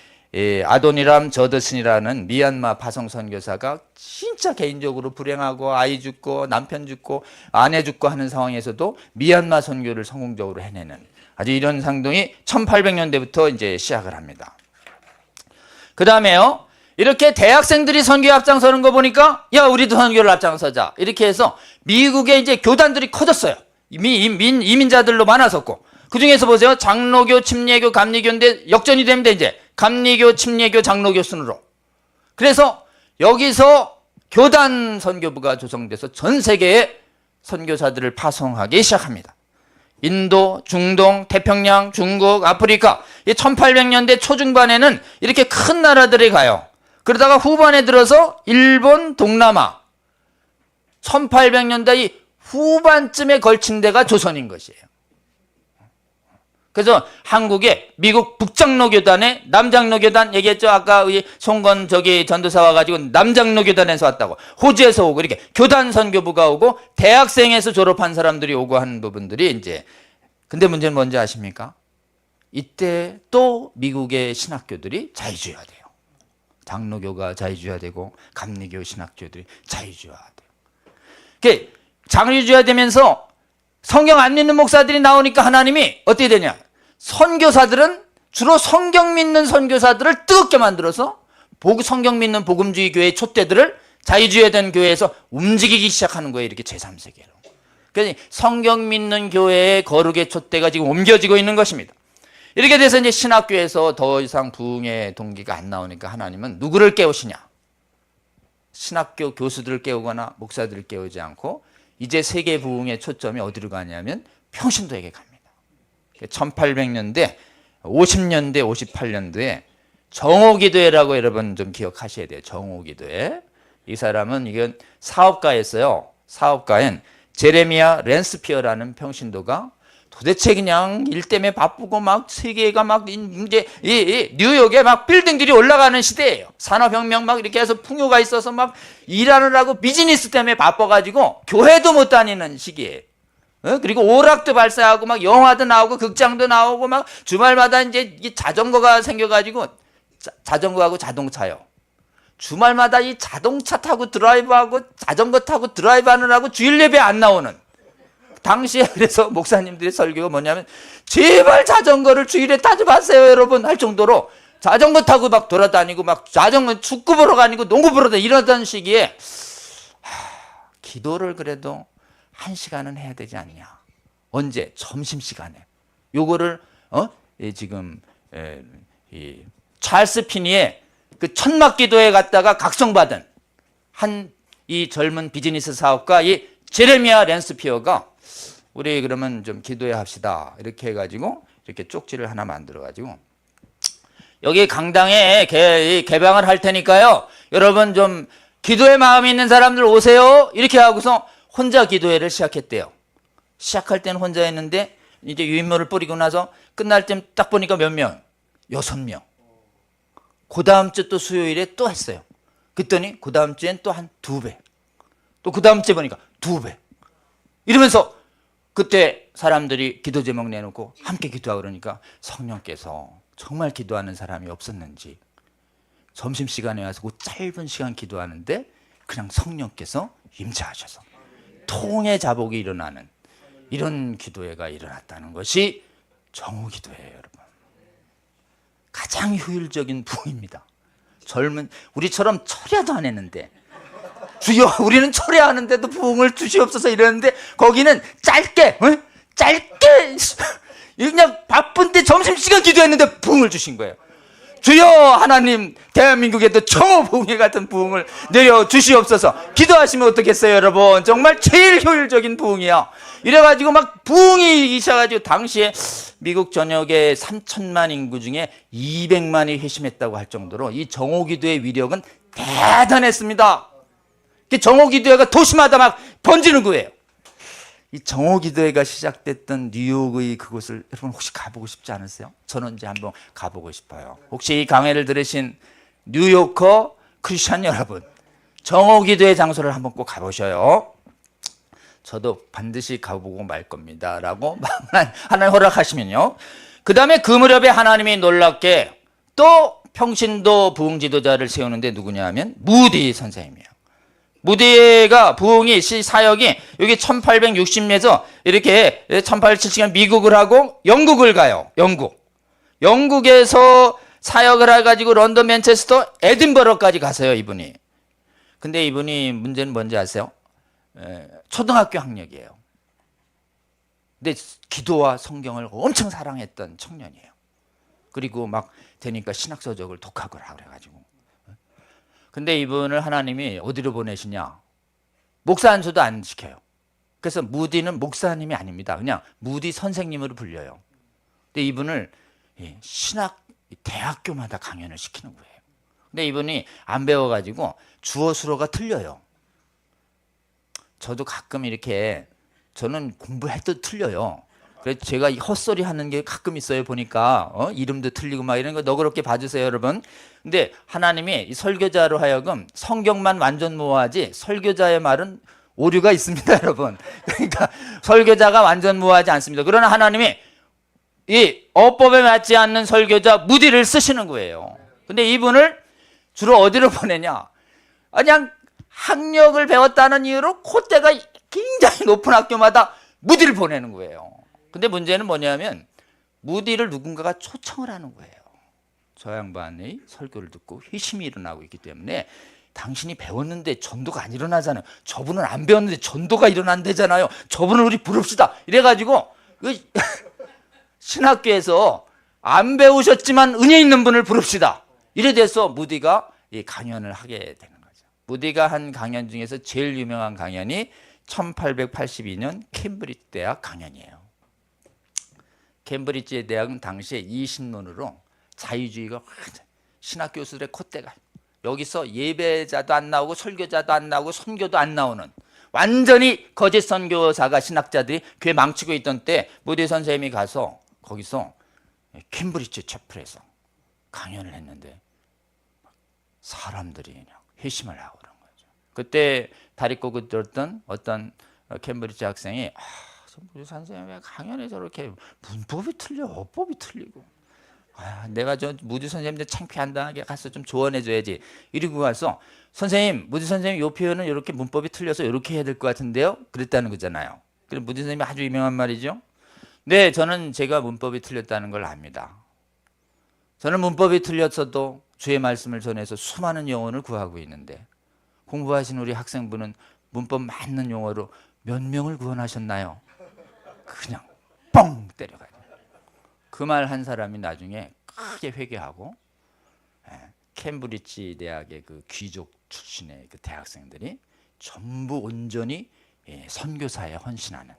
아도니람 저더슨이라는 미얀마 파송 선교사가 진짜 개인적으로 불행하고 아이 죽고 남편 죽고 아내 죽고 하는 상황에서도 미얀마 선교를 성공적으로 해내는 아주 이런 상동이 1800년대부터 이제 시작을 합니다. 그 다음에요, 이렇게 대학생들이 선교에 앞장서는 거 보니까 야 우리도 선교를 앞장서자 이렇게 해서 미국의 이제 교단들이 커졌어요. 이민자들로 많아졌고, 그 중에서 보세요. 장로교, 침례교, 감리교인데 역전이 됩니다. 이제 감리교, 침례교, 장로교 순으로. 그래서 여기서 교단 선교부가 조성돼서 전 세계에 선교사들을 파송하기 시작합니다. 인도, 중동, 태평양, 중국, 아프리카. 1800년대 초중반에는 이렇게 큰 나라들이 가요. 그러다가 후반에 들어서 일본, 동남아. 1800년대 후반쯤에 걸친 데가 조선인 것이에요. 그래서 한국에 미국 북장로교단에 남장로교단 얘기했죠. 아까 송건 전도사 와가지고 남장로교단에서 왔다고. 호주에서 오고 이렇게 교단 선교부가 오고 대학생에서 졸업한 사람들이 오고 하는 부분들이 이제. 근데 문제는 뭔지 아십니까? 이때 또 미국의 신학교들이 자유주의화 돼요. 장로교가 자유주의화 되고 감리교 신학교들이 자유주의화 돼요. 자유주의화 되면서 성경 안 믿는 목사들이 나오니까 하나님이 어떻게 되냐? 선교사들은 주로 성경 믿는 선교사들을 뜨겁게 만들어서 성경 믿는 복음주의 교회의 촛대들을 자유주의된 교회에서 움직이기 시작하는 거예요. 이렇게 제3세계로. 그래서 성경 믿는 교회의 거룩의 촛대가 지금 옮겨지고 있는 것입니다. 이렇게 돼서 이제 신학교에서 더 이상 부흥의 동기가 안 나오니까 하나님은 누구를 깨우시냐? 신학교 교수들을 깨우거나 목사들을 깨우지 않고 이제 세계 부흥의 초점이 어디로 가냐면 평신도에게 갑니다. 1800년대, 50년대, 58년도에 정오기도회라고 여러분 좀 기억하셔야 돼요. 정오기도회. 이 사람은 이건 사업가였어요. 사업가인 제레미야 랜스피어라는 평신도가 도대체 그냥 일 때문에 바쁘고 막 세계가 막 이제 이 뉴욕에 막 빌딩들이 올라가는 시대예요. 산업혁명 막 이렇게 해서 풍요가 있어서 막 일하느라고 비즈니스 때문에 바빠가지고 교회도 못 다니는 시기예요. 그리고 오락도 발사하고 막 영화도 나오고 극장도 나오고 막 주말마다 이제 이 자전거가 생겨가지고 자전거하고 자동차요. 주말마다 이 자동차 타고 드라이브하고 자전거 타고 드라이브 하느라고 주일 예배 안 나오는. 당시에 그래서 목사님들의 설교가 뭐냐면 제발 자전거를 주일에 타지 마세요 여러분 할 정도로 자전거 타고 막 돌아다니고 막 자전거 축구 보러 다니고 농구 보러 다니고 이러던 시기에 기도를 그래도 1시간은 해야 되지 않냐. 언제? 점심시간에. 요거를 지금 이 찰스 피니의 그 천막 기도에 갔다가 각성받은 한 이 젊은 비즈니스 사업가 이 제레미야 랜스피어가 우리 그러면 좀 기도해 합시다 이렇게 해가지고 이렇게 쪽지를 하나 만들어가지고 여기 강당에 개방을 할 테니까요 여러분 좀 기도의 마음이 있는 사람들 오세요 이렇게 하고서 혼자 기도회를 시작했대요. 시작할 때는 혼자 했는데 이제 유인물을 뿌리고 나서 끝날 때 딱 보니까 몇 명? 6명. 그 다음 주 또 수요일에 또 했어요. 그랬더니 그 다음 주엔 또 한 2배. 또 그 다음 주에 보니까 2배. 이러면서 그때 사람들이 기도 제목 내놓고 함께 기도하고 그러니까 성령께서 정말 기도하는 사람이 없었는지 점심시간에 와서 그 짧은 시간 기도하는데 그냥 성령께서 임재하셔서 통의 자복이 일어나는 이런 기도회가 일어났다는 것이 정오기도회예요, 여러분. 가장 효율적인 부흥입니다. 젊은 우리처럼 철야도 안 했는데 주여 우리는 철야하는데도 부흥을 주시옵소서 이러는데 거기는 짧게 그냥 바쁜데 점심시간 기도했는데 부흥을 주신 거예요. 주여 하나님 대한민국에도 정오부흥회 같은 부흥을 내려주시옵소서. 기도하시면 어떻겠어요 여러분. 정말 제일 효율적인 부흥이야. 이래가지고 막 부흥이 있어가지고 당시에 미국 전역의 3천만 인구 중에 200만이 회심했다고 할 정도로 이 정오기도의 위력은 대단했습니다. 정오기도회가 도시마다 막 번지는 거예요. 이 정오기도회가 시작됐던 뉴욕의 그곳을 여러분 혹시 가보고 싶지 않으세요? 저는 이제 한번 가보고 싶어요. 혹시 이 강의를 들으신 뉴요커 크리스찬 여러분, 정오기도회 장소를 한번 꼭 가보셔요. 저도 반드시 가보고 말 겁니다 라고 하나님 허락하시면요. 그 다음에 그 무렵에 하나님이 놀랍게 또 평신도 부흥 지도자를 세우는데 누구냐 하면 무디 선생님이에요. 무디가 부흥이 사역이 여기 1860년에서 이렇게 1870년 미국을 하고 영국을 가요. 영국에서 사역을 해가지고 런던, 맨체스터, 에딘버러까지 가세요 이분이. 근데 이분이 문제는 뭔지 아세요? 초등학교 학력이에요. 근데 기도와 성경을 엄청 사랑했던 청년이에요. 그리고 막 되니까 신학서적을 독학을 하고 그래가지고. 근데 이분을 하나님이 어디로 보내시냐? 목사 안수도 안 시켜요. 그래서 무디는 목사님이 아닙니다. 그냥 무디 선생님으로 불려요. 근데 이분을 신학 대학교마다 강연을 시키는 거예요. 근데 이분이 안 배워가지고 주어 수로가 틀려요. 저도 가끔 이렇게 저는 공부해도 틀려요. 그래서 제가 헛소리 하는 게 가끔 있어요. 보니까 이름도 틀리고 막 이런 거 너그럽게 봐주세요 여러분. 근데 하나님이 이 설교자로 하여금 성경만 완전 모호하지 설교자의 말은 오류가 있습니다 여러분. 그러니까 설교자가 완전 모호하지 않습니다. 그러나 하나님이 이 어법에 맞지 않는 설교자 무디를 쓰시는 거예요. 근데 이분을 주로 어디로 보내냐? 그냥 학력을 배웠다는 이유로 콧대가 굉장히 높은 학교마다 무디를 보내는 거예요. 근데 문제는 뭐냐면 무디를 누군가가 초청을 하는 거예요. 저 양반의 설교를 듣고 회심이 일어나고 있기 때문에 당신이 배웠는데 전도가 안 일어나잖아요. 저분은 안 배웠는데 전도가 일어난대잖아요. 저분을 우리 부릅시다. 이래가지고 신학교에서 안 배우셨지만 은혜 있는 분을 부릅시다. 이래 돼서 무디가 강연을 하게 되는 거죠. 무디가 한 강연 중에서 제일 유명한 강연이 1882년 캠브리지 대학 강연이에요. 캠브리지 대학은 당시에 이신론으로 자유주의가 신학 교수들의 콧대가 여기서 예배자도 안 나오고 설교자도 안 나오고 선교도 안 나오는 완전히 거짓 선교사가 신학자들이 교회 망치고 있던 때 무디 선생님이 가서 거기서 캠브리지 채플에서 강연을 했는데 사람들이 그냥 회심을 하고 그런 거죠. 그때 다리 꼬고 들었던 어떤 캠브리지 학생이 무디 선생님 왜 강연에 저렇게 문법이 틀려 어법이 틀리고 내가 저 무디 선생님한테 창피한다하게 가서 좀 조언해줘야지. 이러고 가서 선생님, 무디 선생님 요 표현은 이렇게 문법이 틀려서 이렇게 해야 될 것 같은데요? 그랬다는 거잖아요. 그럼 무디 선생님이 아주 유명한 말이죠. 네, 저는 제가 문법이 틀렸다는 걸 압니다. 저는 문법이 틀렸어도 주의 말씀을 전해서 수많은 영혼을 구하고 있는데 공부하신 우리 학생분은 문법 맞는 용어로 몇 명을 구원하셨나요? 그냥 뻥 때려가요. 그 말 한 사람이 나중에 크게 회개하고 캠브리지 대학의 그 귀족 출신의 그 대학생들이 전부 온전히 선교사에 헌신하는,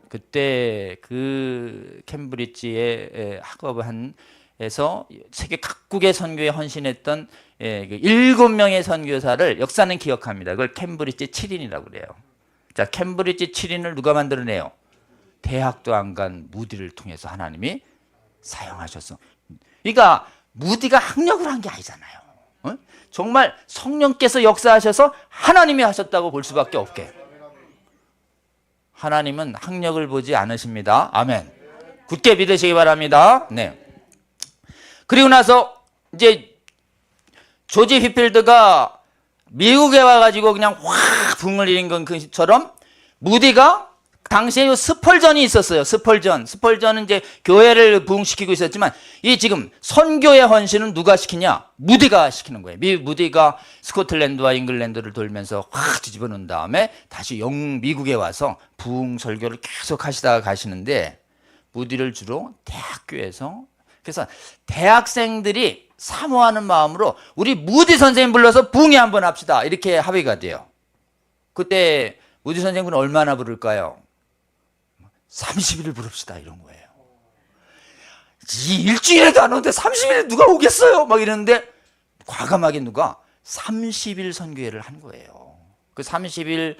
그때 그 캠브리지의 학업에서 세계 각국의 선교에 헌신했던 7명의 선교사를 역사는 기억합니다. 그걸 캠브리지 7인이라고 그래요. 자, 캠브리지 7인을 누가 만들어내요? 대학도 안 간 무디를 통해서 하나님이 사용하셨어. 그러니까 무디가 학력을 한 게 아니잖아요. 정말 성령께서 역사하셔서 하나님이 하셨다고 볼 수밖에 없게. 하나님은 학력을 보지 않으십니다. 아멘. 굳게 믿으시기 바랍니다. 네. 그리고 나서 이제 조지 휘필드가 미국에 와가지고 그냥 확 붕을 일으킨 것처럼 무디가 당시에 스펄전이 있었어요. 스펄전은 이제 교회를 부흥시키고 있었지만 이 지금 선교의 헌신은 누가 시키냐? 무디가 시키는 거예요. 무디가 스코틀랜드와 잉글랜드를 돌면서 확 뒤집어 놓은 다음에 다시 미국에 와서 부흥 설교를 계속 하시다가 가시는데 무디를 주로 대학교에서, 그래서 대학생들이 사모하는 마음으로 우리 무디 선생님 불러서 부흥회 한번 합시다. 이렇게 합의가 돼요. 그때 무디 선생님은 얼마나 부를까요? 30일 부릅시다 이런 거예요. 이 일주일에도 안 오는데 30일에 누가 오겠어요? 막 이러는데 과감하게 누가 30일 선교회를 한 거예요. 그 30일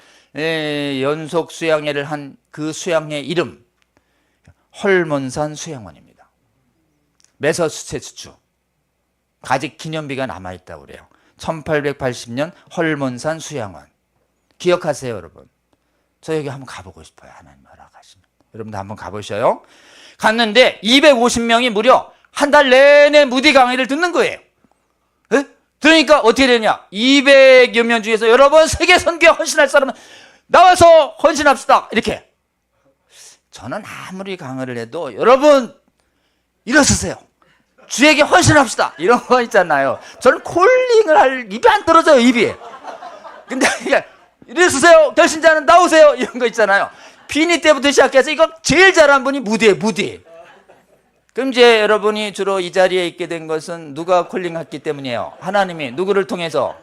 연속 수양회를 한 그 수양회 이름 헐몬산 수양원입니다. 매서추세츠 아직 기념비가 남아있다고 그래요. 1880년 헐몬산 수양원. 기억하세요 여러분. 저 여기 한번 가보고 싶어요. 하나님 허락하시면. 여러분도 한번 가보셔요. 갔는데 250명이 무려 한 달 내내 무디 강의를 듣는 거예요. 에? 그러니까 어떻게 되냐? 200여 명 중에서 여러분 세계 선교에 헌신할 사람은 나와서 헌신합시다. 이렇게. 저는 아무리 강의를 해도 여러분 일어서세요. 주에게 헌신합시다. 이런 거 있잖아요. 저는 콜링을 할 입이 안 떨어져요. 입이. 근데 일어서세요. 결신자는 나오세요. 이런 거 있잖아요. 비니 때부터 시작해서 이거 제일 잘한 분이 무디예요. 무디. 그럼 이제 여러분이 주로 이 자리에 있게 된 것은 누가 콜링했기 때문이에요. 하나님이 누구를 통해서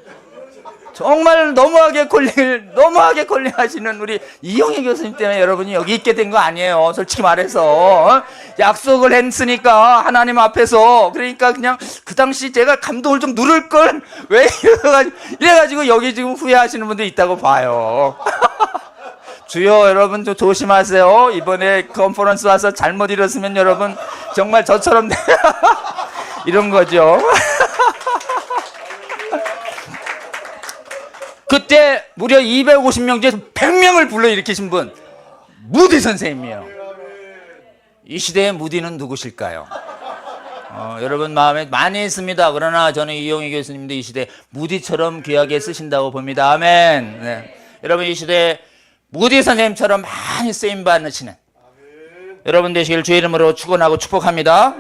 정말 너무하게 콜링하시는 우리 이용희 교수님 때문에 여러분이 여기 있게 된 거 아니에요. 솔직히 말해서 약속을 했으니까 하나님 앞에서. 그러니까 그냥 그 당시 제가 감동을 좀 누를 걸 왜 이래가지고 여기 지금 후회하시는 분들 있다고 봐요. 주여 여러분 좀 조심하세요. 이번에 컨퍼런스 와서 잘못 일었으면 여러분 정말 저처럼 이런 거죠. 그때 무려 250명 중에서 100명을 불러일으키신 분 무디 선생님이에요. 이 시대의 무디는 누구실까요? 여러분 마음에 많이 있습니다. 그러나 저는 이용희 교수님도 이 시대에 무디처럼 귀하게 쓰신다고 봅니다. 아멘. 네. 여러분 이 시대에 무디 선생님처럼 많이 쓰임받으시는 여러분 되시길 주의 이름으로 축원하고 축복합니다.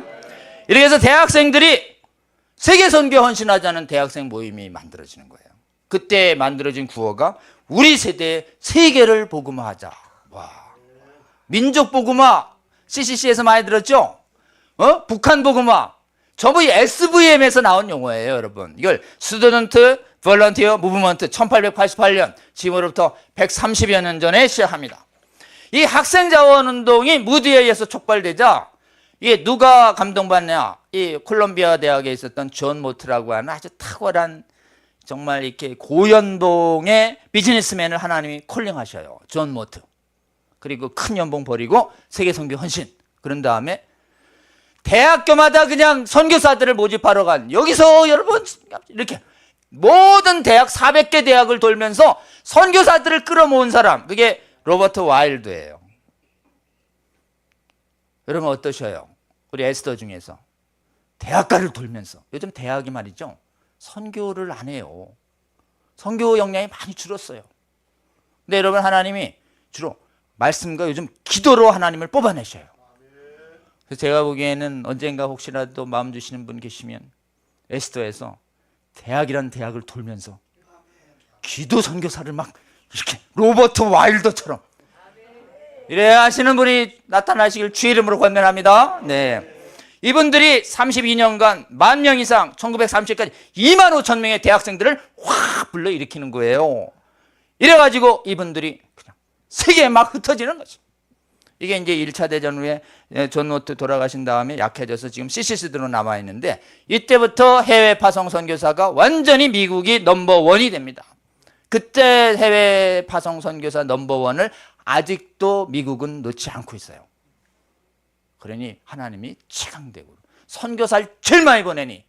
이렇게 해서 대학생들이 세계선교 헌신하자는 대학생 모임이 만들어지는 거예요. 그때 만들어진 구호가 우리 세대에 세계를 복음화하자. 와, 민족 복음화 CCC에서 많이 들었죠? 북한 복음화 전부 이 SVM에서 나온 용어예요, 여러분. 이걸 스튜던트 볼런티어 무브먼트 1888년 지금으로부터 130여 년 전에 시작합니다. 이 학생 자원 운동이 무디에 의해서 촉발되자 이게 누가 감동받냐? 이 콜롬비아 대학에 있었던 존 모트라고 하는 아주 탁월한 정말 이렇게 고연봉의 비즈니스맨을 하나님이 콜링하셔요. 존 모트. 그리고 큰 연봉 버리고 세계 선교 헌신. 그런 다음에 대학교마다 그냥 선교사들을 모집하러 간, 여기서 여러분 이렇게 모든 대학 400개 대학을 돌면서 선교사들을 끌어모은 사람, 그게 로버트 와일드예요. 여러분 어떠셔요? 우리 에스더 중에서 대학가를 돌면서, 요즘 대학이 말이죠 선교를 안 해요. 선교 역량이 많이 줄었어요. 근데 여러분 하나님이 주로 말씀과 요즘 기도로 하나님을 뽑아내셔요. 그래서 제가 보기에는 언젠가 혹시라도 마음 주시는 분 계시면 에스더에서 대학이란 대학을 돌면서 기도 선교사를 막 이렇게 로버트 와일더처럼 이래 하시는 분이 나타나시길 주의 이름으로 권면합니다. 네. 이분들이 32년간 10,000명 이상 1930까지 25,000명의 대학생들을 확 불러일으키는 거예요. 이래가지고 이분들이 그냥 세계에 막 흩어지는 거죠. 이게 이제 1차 대전 후에 존 노트 돌아가신 다음에 약해져서 지금 CCCD로 남아있는데, 이때부터 해외 파송 선교사가 완전히 미국이 넘버원이 됩니다. 그때 해외 파송 선교사 넘버원을 아직도 미국은 놓지 않고 있어요. 그러니 하나님이 치강대국, 선교사를 제일 많이 보내니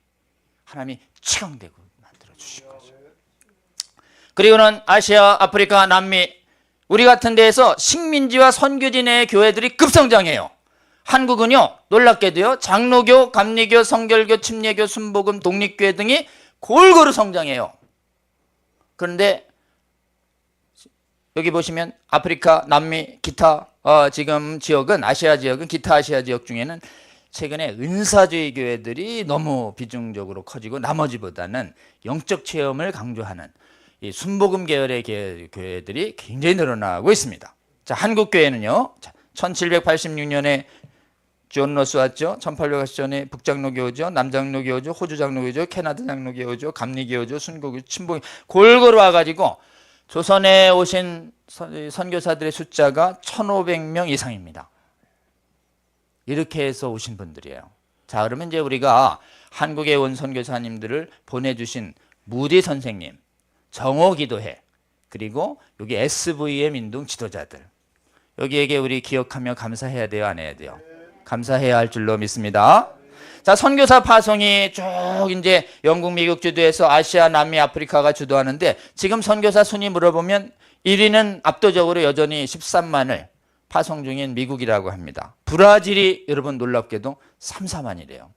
하나님이 치강대국 만들어 주신 거죠. 그리고는 아시아, 아프리카, 남미, 우리 같은 데에서 식민지와 선교진의 교회들이 급성장해요. 한국은요, 놀랍게도요, 장로교, 감리교, 성결교, 침례교, 순복음, 독립교회 등이 골고루 성장해요. 그런데 여기 보시면 아프리카, 남미, 기타 지금 지역은, 아시아 지역은, 기타 아시아 지역 중에는 최근에 은사주의 교회들이 너무 비중적으로 커지고 나머지보다는 영적 체험을 강조하는 이 순복음 계열의 교회들이 굉장히 늘어나고 있습니다. 자, 한국 교회는요, 1786년에 존 러스 왔죠. 1880년에 북장로교죠, 남장로교죠, 호주 장로교죠, 캐나다 장로교죠, 감리교죠, 순국교, 친복, 골고루 와가지고 조선에 오신 선교사들의 숫자가 1,500명 이상입니다. 이렇게 해서 오신 분들이에요. 자, 그러면 이제 우리가 한국에 온 선교사님들을 보내주신 무디 선생님, 정오기도회, 그리고 여기 SVM 인동 지도자들, 여기에게 우리 기억하며 감사해야 돼요, 안 해야 돼요? 감사해야 할 줄로 믿습니다. 자, 선교사 파송이 쭉 이제 영국, 미국 주도해서 아시아, 남미, 아프리카가 주도하는데, 지금 선교사 순위 물어보면 1위는 압도적으로 여전히 13만을 파송 중인 미국이라고 합니다. 브라질이 여러분 놀랍게도 3, 4만이래요.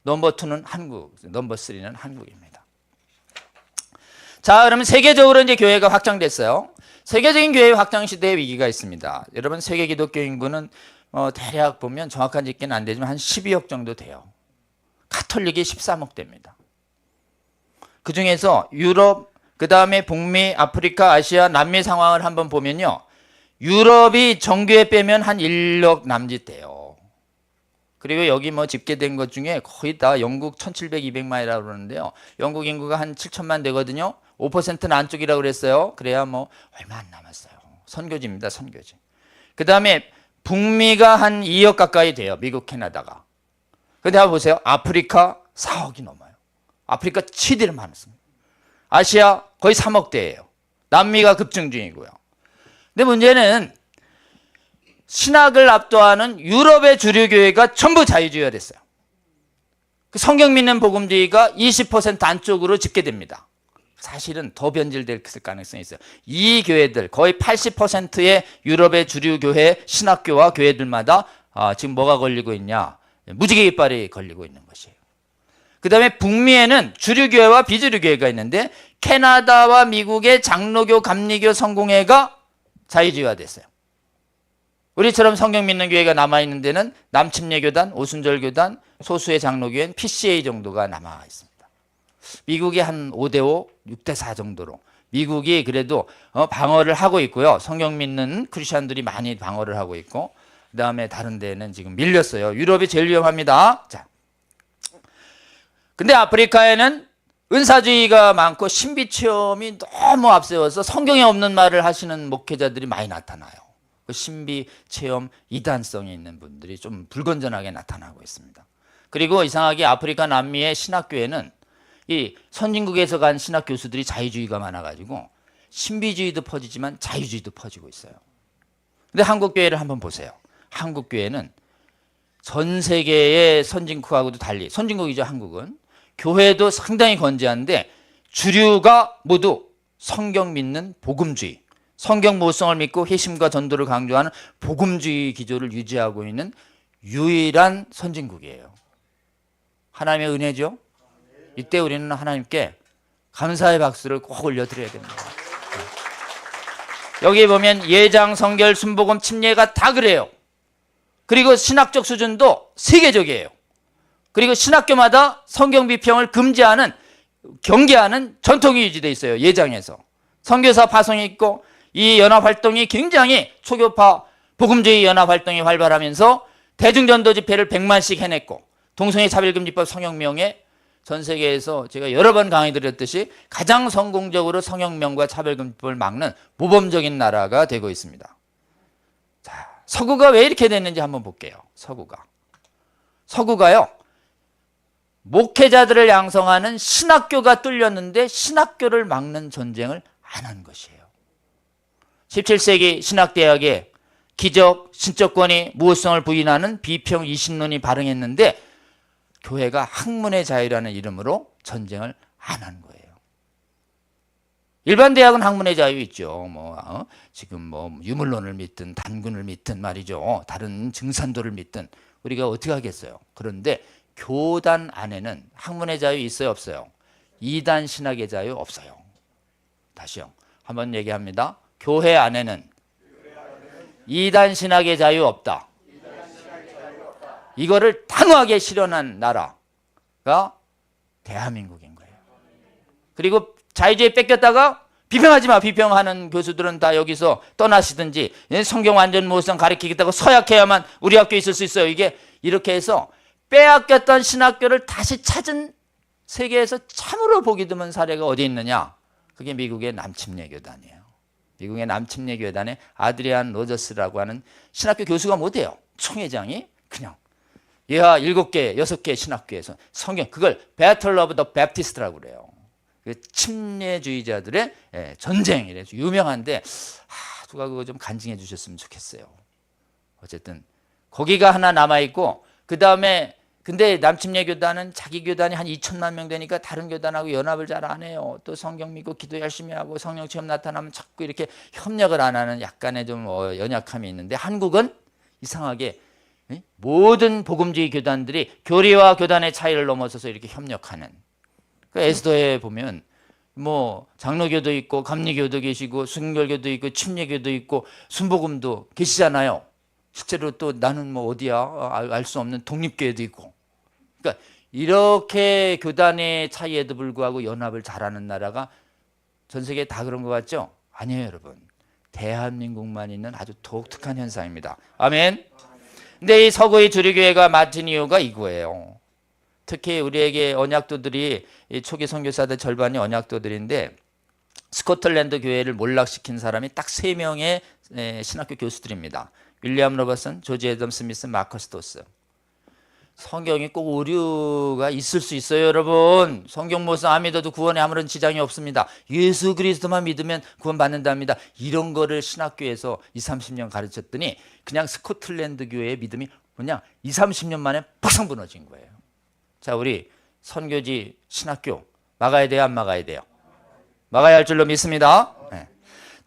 넘버 2는 한국, 넘버 3는 한국입니다. 자, 그러면 세계적으로 이제 교회가 확장됐어요. 세계적인 교회 확장 시대의 위기가 있습니다. 여러분, 세계 기독교 인구는 대략 보면 정확한 집계는 안 되지만 한 12억 정도 돼요. 가톨릭이 13억 됩니다. 그 중에서 유럽, 그 다음에 북미, 아프리카, 아시아, 남미 상황을 한번 보면요, 유럽이 정교회 빼면 한 1억 남짓 돼요. 그리고 여기 뭐 집계된 것 중에 거의 다 영국 1,700, 200만이라고 그러는데요, 영국 인구가 한 7천만 되거든요. 5%는 안쪽이라고 그랬어요. 그래야 뭐 얼마 안 남았어요. 선교지입니다, 선교지. 그 다음에 북미가 한 2억 가까이 돼요, 미국, 캐나다가. 근데 한번 보세요. 아프리카 4억이 넘어요. 아프리카 치디를 많습니다. 아시아 거의 3억대예요. 남미가 급증 중이고요. 근데 문제는 신학을 압도하는 유럽의 주류 교회가 전부 자유주의가 됐어요. 그 성경 믿는 복음주의가 20% 안쪽으로 집계됩니다. 사실은 더 변질될 가능성이 있어요. 이 교회들 거의 80%의 유럽의 주류 교회, 신학교와 교회들마다 지금 뭐가 걸리고 있냐? 무지개 이빨이 걸리고 있는 것이에요. 그 다음에 북미에는 주류 교회와 비주류 교회가 있는데, 캐나다와 미국의 장로교, 감리교, 성공회가 자유주의화 됐어요. 우리처럼 성경 믿는 교회가 남아있는 데는 남침례교단, 오순절교단, 소수의 장로교회는 PCA 정도가 남아있습니다. 미국이 한 5대5, 6대4 정도로 미국이 그래도 방어를 하고 있고요. 성경 믿는 크리스천들이 많이 방어를 하고 있고, 그 다음에 다른 데는 지금 밀렸어요. 유럽이 제일 위험합니다. 자, 근데 아프리카에는 은사주의가 많고 신비 체험이 너무 앞세워서 성경에 없는 말을 하시는 목회자들이 많이 나타나요. 그 신비 체험 이단성이 있는 분들이 좀 불건전하게 나타나고 있습니다. 그리고 이상하게 아프리카 남미의 신학교회는 이 선진국에서 간 신학 교수들이 자유주의가 많아가지고 신비주의도 퍼지지만 자유주의도 퍼지고 있어요. 근데 한국 교회를 한번 보세요. 한국 교회는 전 세계의 선진국하고도 달리, 선진국이죠 한국은, 교회도 상당히 건재한데 주류가 모두 성경 믿는 복음주의, 성경 모성을 믿고 회심과 전도를 강조하는 복음주의 기조를 유지하고 있는 유일한 선진국이에요. 하나님의 은혜죠. 이때 우리는 하나님께 감사의 박수를 꼭 올려드려야 됩니다. 여기 보면 예장, 성결, 순복음, 침례가 다 그래요. 그리고 신학적 수준도 세계적이에요. 그리고 신학교마다 성경 비평을 금지하는, 경계하는 전통이 유지되어 있어요. 예장에서. 선교사 파송이 있고 이 연합활동이 굉장히 초교파 복음주의 연합활동이 활발하면서 대중전도 집회를 100만씩 해냈고 동성애 차별금지법 성혁명에 전 세계에서 제가 여러 번 강의 드렸듯이 가장 성공적으로 성혁명과 차별금지법을 막는 모범적인 나라가 되고 있습니다. 자, 서구가 왜 이렇게 됐는지 한번 볼게요. 서구가요, 목회자들을 양성하는 신학교가 뚫렸는데 신학교를 막는 전쟁을 안 한 것이에요. 17세기 신학대학에 기적, 신적권이 무호성을 부인하는 비평 이신론이 발흥했는데 교회가 학문의 자유라는 이름으로 전쟁을 안 한 거예요. 일반 대학은 학문의 자유 있죠. 지금 유물론을 믿든 단군을 믿든 말이죠. 다른 증산도를 믿든 우리가 어떻게 하겠어요. 그런데 교단 안에는 학문의 자유 있어요, 없어요? 이단 신학의 자유 없어요. 다시요. 한번 얘기합니다. 교회 안에는 이단 신학의 자유 없다. 이거를 단호하게 실현한 나라가 대한민국인 거예요. 그리고 자유주의 뺏겼다가 비평하지 마. 비평하는 교수들은 다 여기서 떠나시든지 성경 완전 모성 가르치겠다고 서약해야만 우리 학교에 있을 수 있어요. 이게 이렇게 해서 빼앗겼던 신학교를 다시 찾은 세계에서 참으로 보기 드문 사례가 어디 있느냐? 그게 미국의 남침례 교단이에요. 미국의 남침례 교단의 아드리안 로저스라고 하는 신학교 교수가 못해요. 총회장이 그냥 예하 7개, 6개 신학교에서 성경, 그걸 배틀 오브 더 배프티스트라고 그래요. 그 침례주의자들의 전쟁이래서 유명한데 누가 그거 좀 간증해 주셨으면 좋겠어요. 어쨌든 거기가 하나 남아있고 그 다음에 근데 남침례 교단은 자기 교단이 한 2천만 명 되니까 다른 교단하고 연합을 잘 안 해요. 또 성경 믿고 기도 열심히 하고 성령 체험 나타나면 자꾸 이렇게 협력을 안 하는 약간의 좀 연약함이 있는데 한국은 이상하게 모든 복음주의 교단들이 교리와 교단의 차이를 넘어서서 이렇게 협력하는. 그 에스더에 보면 장로교도 있고 감리교도 계시고 순결교도 있고 침례교도 있고 순복음도 계시잖아요. 실제로 또 나는 어디야 알 수 없는 독립교회도 있고. 그러니까 이렇게 교단의 차이에도 불구하고 연합을 잘하는 나라가 전 세계에 다 그런 것 같죠? 아니에요, 여러분. 대한민국만 있는 아주 독특한 현상입니다. 아멘. 근데 이 서구의 주류교회가 맞은 이유가 이거예요. 특히 우리에게 언약도들이 초기 선교사들 절반이 언약도들인데 스코틀랜드 교회를 몰락시킨 사람이 딱 3명의 신학교 교수들입니다. 윌리엄 로버슨, 조지 애덤 스미스, 마커스 도스. 성경이 꼭 오류가 있을 수 있어요, 여러분. 성경 모성 안 믿어도 구원에 아무런 지장이 없습니다. 예수 그리스도만 믿으면 구원받는답니다. 이런 거를 신학교에서 20, 30년 가르쳤더니 그냥 스코틀랜드 교회의 믿음이 그냥 20, 30년 만에 팍상 무너진 거예요. 자, 우리 선교지 신학교 막아야 돼요, 안 막아야 돼요? 막아야 할 줄로 믿습니다. 네.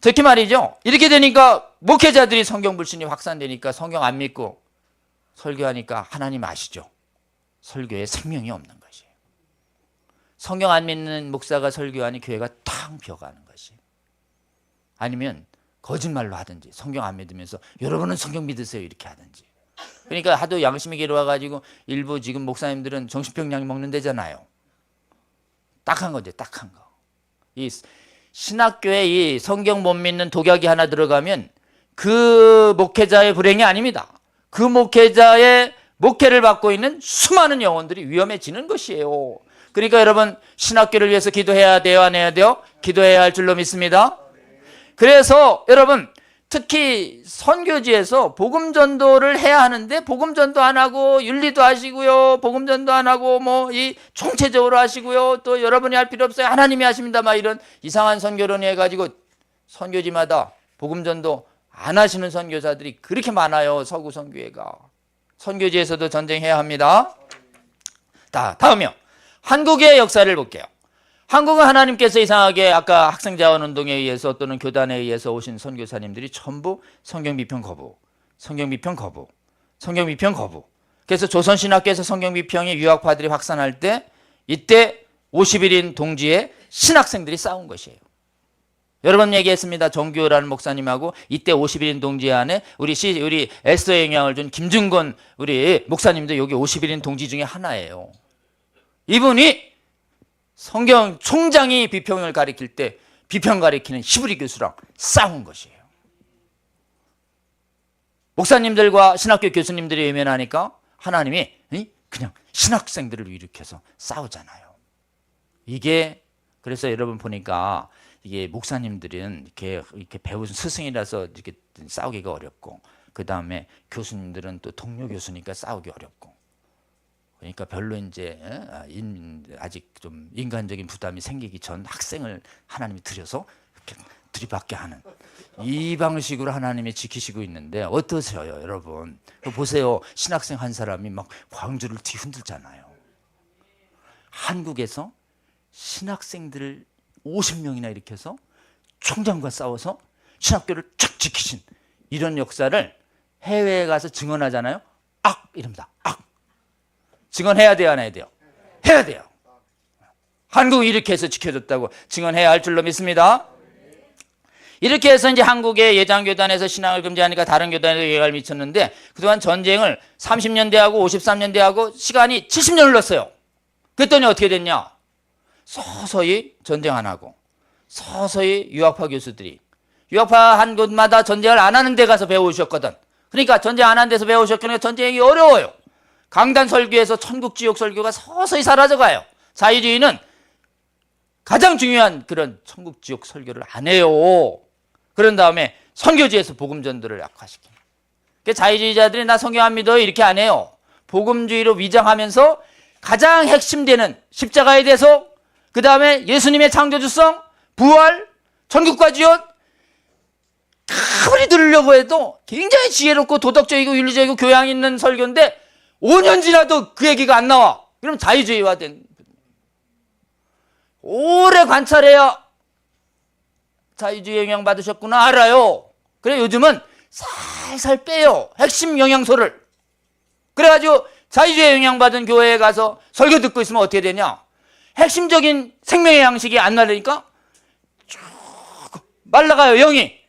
특히 말이죠. 이렇게 되니까 목회자들이 성경 불신이 확산되니까 성경 안 믿고 설교하니까 하나님 아시죠? 설교에 생명이 없는 것이에요. 성경 안 믿는 목사가 설교하니 교회가 탕 비어가는 것이. 아니면 거짓말로 하든지 성경 안 믿으면서 여러분은 성경 믿으세요 이렇게 하든지. 그러니까 하도 양심이 괴로워가지고 일부 지금 목사님들은 정신병 약 먹는 데잖아요. 딱한 거죠, 딱한 거. 이 신학교에 이 성경 못 믿는 독약이 하나 들어가면 그 목회자의 불행이 아닙니다. 그 목회자의 목회를 받고 있는 수많은 영혼들이 위험해지는 것이에요. 그러니까 여러분 신학교를 위해서 기도해야 돼요, 안 해야 돼요? 기도해야 할 줄로 믿습니다. 그래서 여러분 특히 선교지에서 복음 전도를 해야 하는데 복음 전도 안 하고 윤리도 하시고요, 복음 전도 안 하고 뭐 이 총체적으로 하시고요, 또 여러분이 할 필요 없어요, 하나님이 하십니다, 막 이런 이상한 선교론이 해가지고 선교지마다 복음 전도 안 하시는 선교사들이 그렇게 많아요. 서구 선교회가. 선교지에서도 전쟁해야 합니다. 다음이요. 한국의 역사를 볼게요. 한국은 하나님께서 이상하게 아까 학생자원운동에 의해서 또는 교단에 의해서 오신 선교사님들이 전부 성경비평 거부, 성경비평 거부, 성경비평 거부. 그래서 조선신학교에서 성경비평이 유학파들이 확산할 때 이때 50일인 동지에 신학생들이 싸운 것이에요. 여러 번 얘기했습니다. 정규호라는 목사님하고 이때 50일인 동지 안에 우리 에스더에 영향을 준 김준건 우리 목사님도 여기 50일인 동지 중에 하나예요. 이분이 성경 총장이 비평을 가리킬 때 비평 가리키는 히브리 교수랑 싸운 것이에요. 목사님들과 신학교 교수님들이 외면하니까 하나님이 그냥 신학생들을 일으켜서 싸우잖아요. 이게 그래서 여러분 보니까 이게 목사님들은 이렇게 배운 스승이라서 이렇게 싸우기가 어렵고, 그 다음에 교수님들은 또 동료 교수니까 싸우기 어렵고, 그러니까 별로 이제 아직 좀 인간적인 부담이 생기기 전 학생을 하나님이 들여서 이렇게 들이받게 하는 이 방식으로 하나님이 지키시고 있는데 어떠세요, 여러분? 보세요. 신학생 한 사람이 막 광주를 뒤흔들잖아요. 한국에서 신학생들을 50명이나 일으켜서 총장과 싸워서 신학교를 쫙 지키신 이런 역사를 해외에 가서 증언하잖아요. 이럽니다. 증언해야 돼요, 안 해야 돼요? 해야 돼요. 한국이 이렇게 해서 지켜줬다고 증언해야 할 줄로 믿습니다. 이렇게 해서 이제 한국의 예장교단에서 신앙을 금지하니까 다른 교단에도 영향을 미쳤는데, 그동안 전쟁을 30년대하고 53년대하고 시간이 70년 흘렀어요. 그랬더니 어떻게 됐냐? 서서히 전쟁 안 하고 서서히 유학파 교수들이 유학파 한 곳마다 전쟁을 안 하는 데 가서 배우셨거든. 그러니까 전쟁 안 하는 데서 배우셨으니까 전쟁이 어려워요. 강단 설교에서 천국 지옥 설교가 서서히 사라져가요. 자유주의는 가장 중요한 그런 천국 지옥 설교를 안 해요. 그런 다음에 선교지에서 복음 전도를 약화시킵니다. 그러니까 자유주의자들이 나 성경 안 믿어요 이렇게 안 해요. 복음주의로 위장하면서 가장 핵심되는 십자가에 대해서, 그 다음에 예수님의 창조주성, 부활, 천국과 지옥 아무리 들으려고 해도 굉장히 지혜롭고 도덕적이고 윤리적이고 교양 있는 설교인데 5년 지나도 그 얘기가 안 나와. 그럼 자유주의화된. 오래 관찰해야 자유주의 영향 받으셨구나 알아요. 그래 요즘은 살살 빼요. 핵심 영양소를. 그래가지고 자유주의 영향받은 교회에 가서 설교 듣고 있으면 어떻게 되냐? 핵심적인 생명의 양식이 안 나르니까 쭉 말라가요. 영이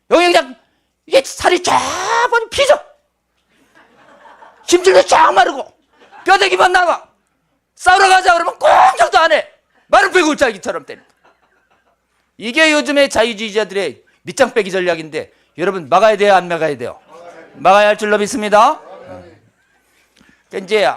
그냥 이게 살이 쫙 피져. 힘줄도 쫙 마르고 뼈대기만 나가. 싸우러 가자 그러면 꼼짝도 안 해. 마른 빼골짜기처럼 때린다. 이게 요즘의 자유주의자들의 밑장 빼기 전략인데 여러분 막아야 돼요, 안 막아야 돼요? 막아야 할 줄로 믿습니다. 그러니까 이제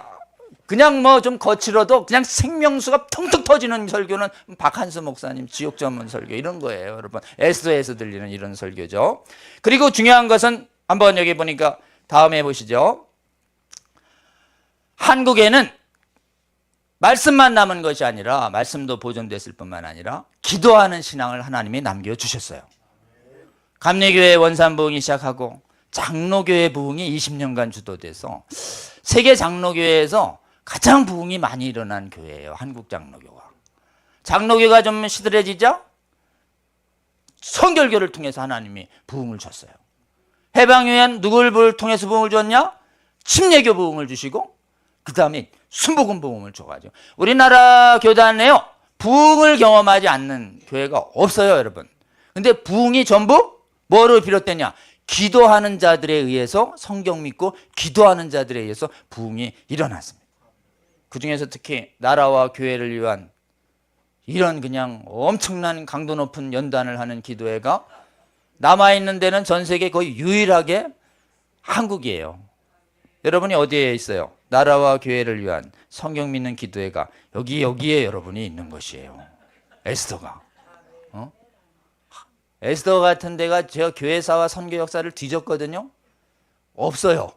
그냥 뭐 좀 거칠어도 그냥 생명수가 텅텅 터지는 설교는 박한수 목사님 지옥 전문 설교 이런 거예요, 여러분. 에스더에서 들리는 이런 설교죠. 그리고 중요한 것은 한번 여기 보니까 다음에 보시죠. 한국에는 말씀만 남은 것이 아니라 말씀도 보존됐을 뿐만 아니라 기도하는 신앙을 하나님이 남겨주셨어요. 감리교회 원산부흥이 시작하고 장로교회 부흥이 20년간 주도돼서 세계 장로교회에서 가장 부흥이 많이 일어난 교회예요. 한국 장로교가. 장로교가 좀 시들해지자 성결교를 통해서 하나님이 부흥을 줬어요. 해방유엔 누굴 통해서 부흥을 줬냐? 침례교 부흥을 주시고 그 다음에 순복음 부흥을 줘가지고 우리나라 교단에요 부흥을 경험하지 않는 교회가 없어요, 여러분. 근데 부흥이 전부 뭐로 비롯되냐? 기도하는 자들에 의해서, 성경 믿고 기도하는 자들에 의해서 부흥이 일어났습니다. 그 중에서 특히 나라와 교회를 위한 이런 그냥 엄청난 강도 높은 연단을 하는 기도회가 남아있는 데는 전 세계 거의 유일하게 한국이에요. 여러분이 어디에 있어요? 나라와 교회를 위한 성경 믿는 기도회가 여기에 여러분이 있는 것이에요. 에스더가. 에스더 같은 데가 제가 교회사와 선교 역사를 뒤졌거든요. 없어요.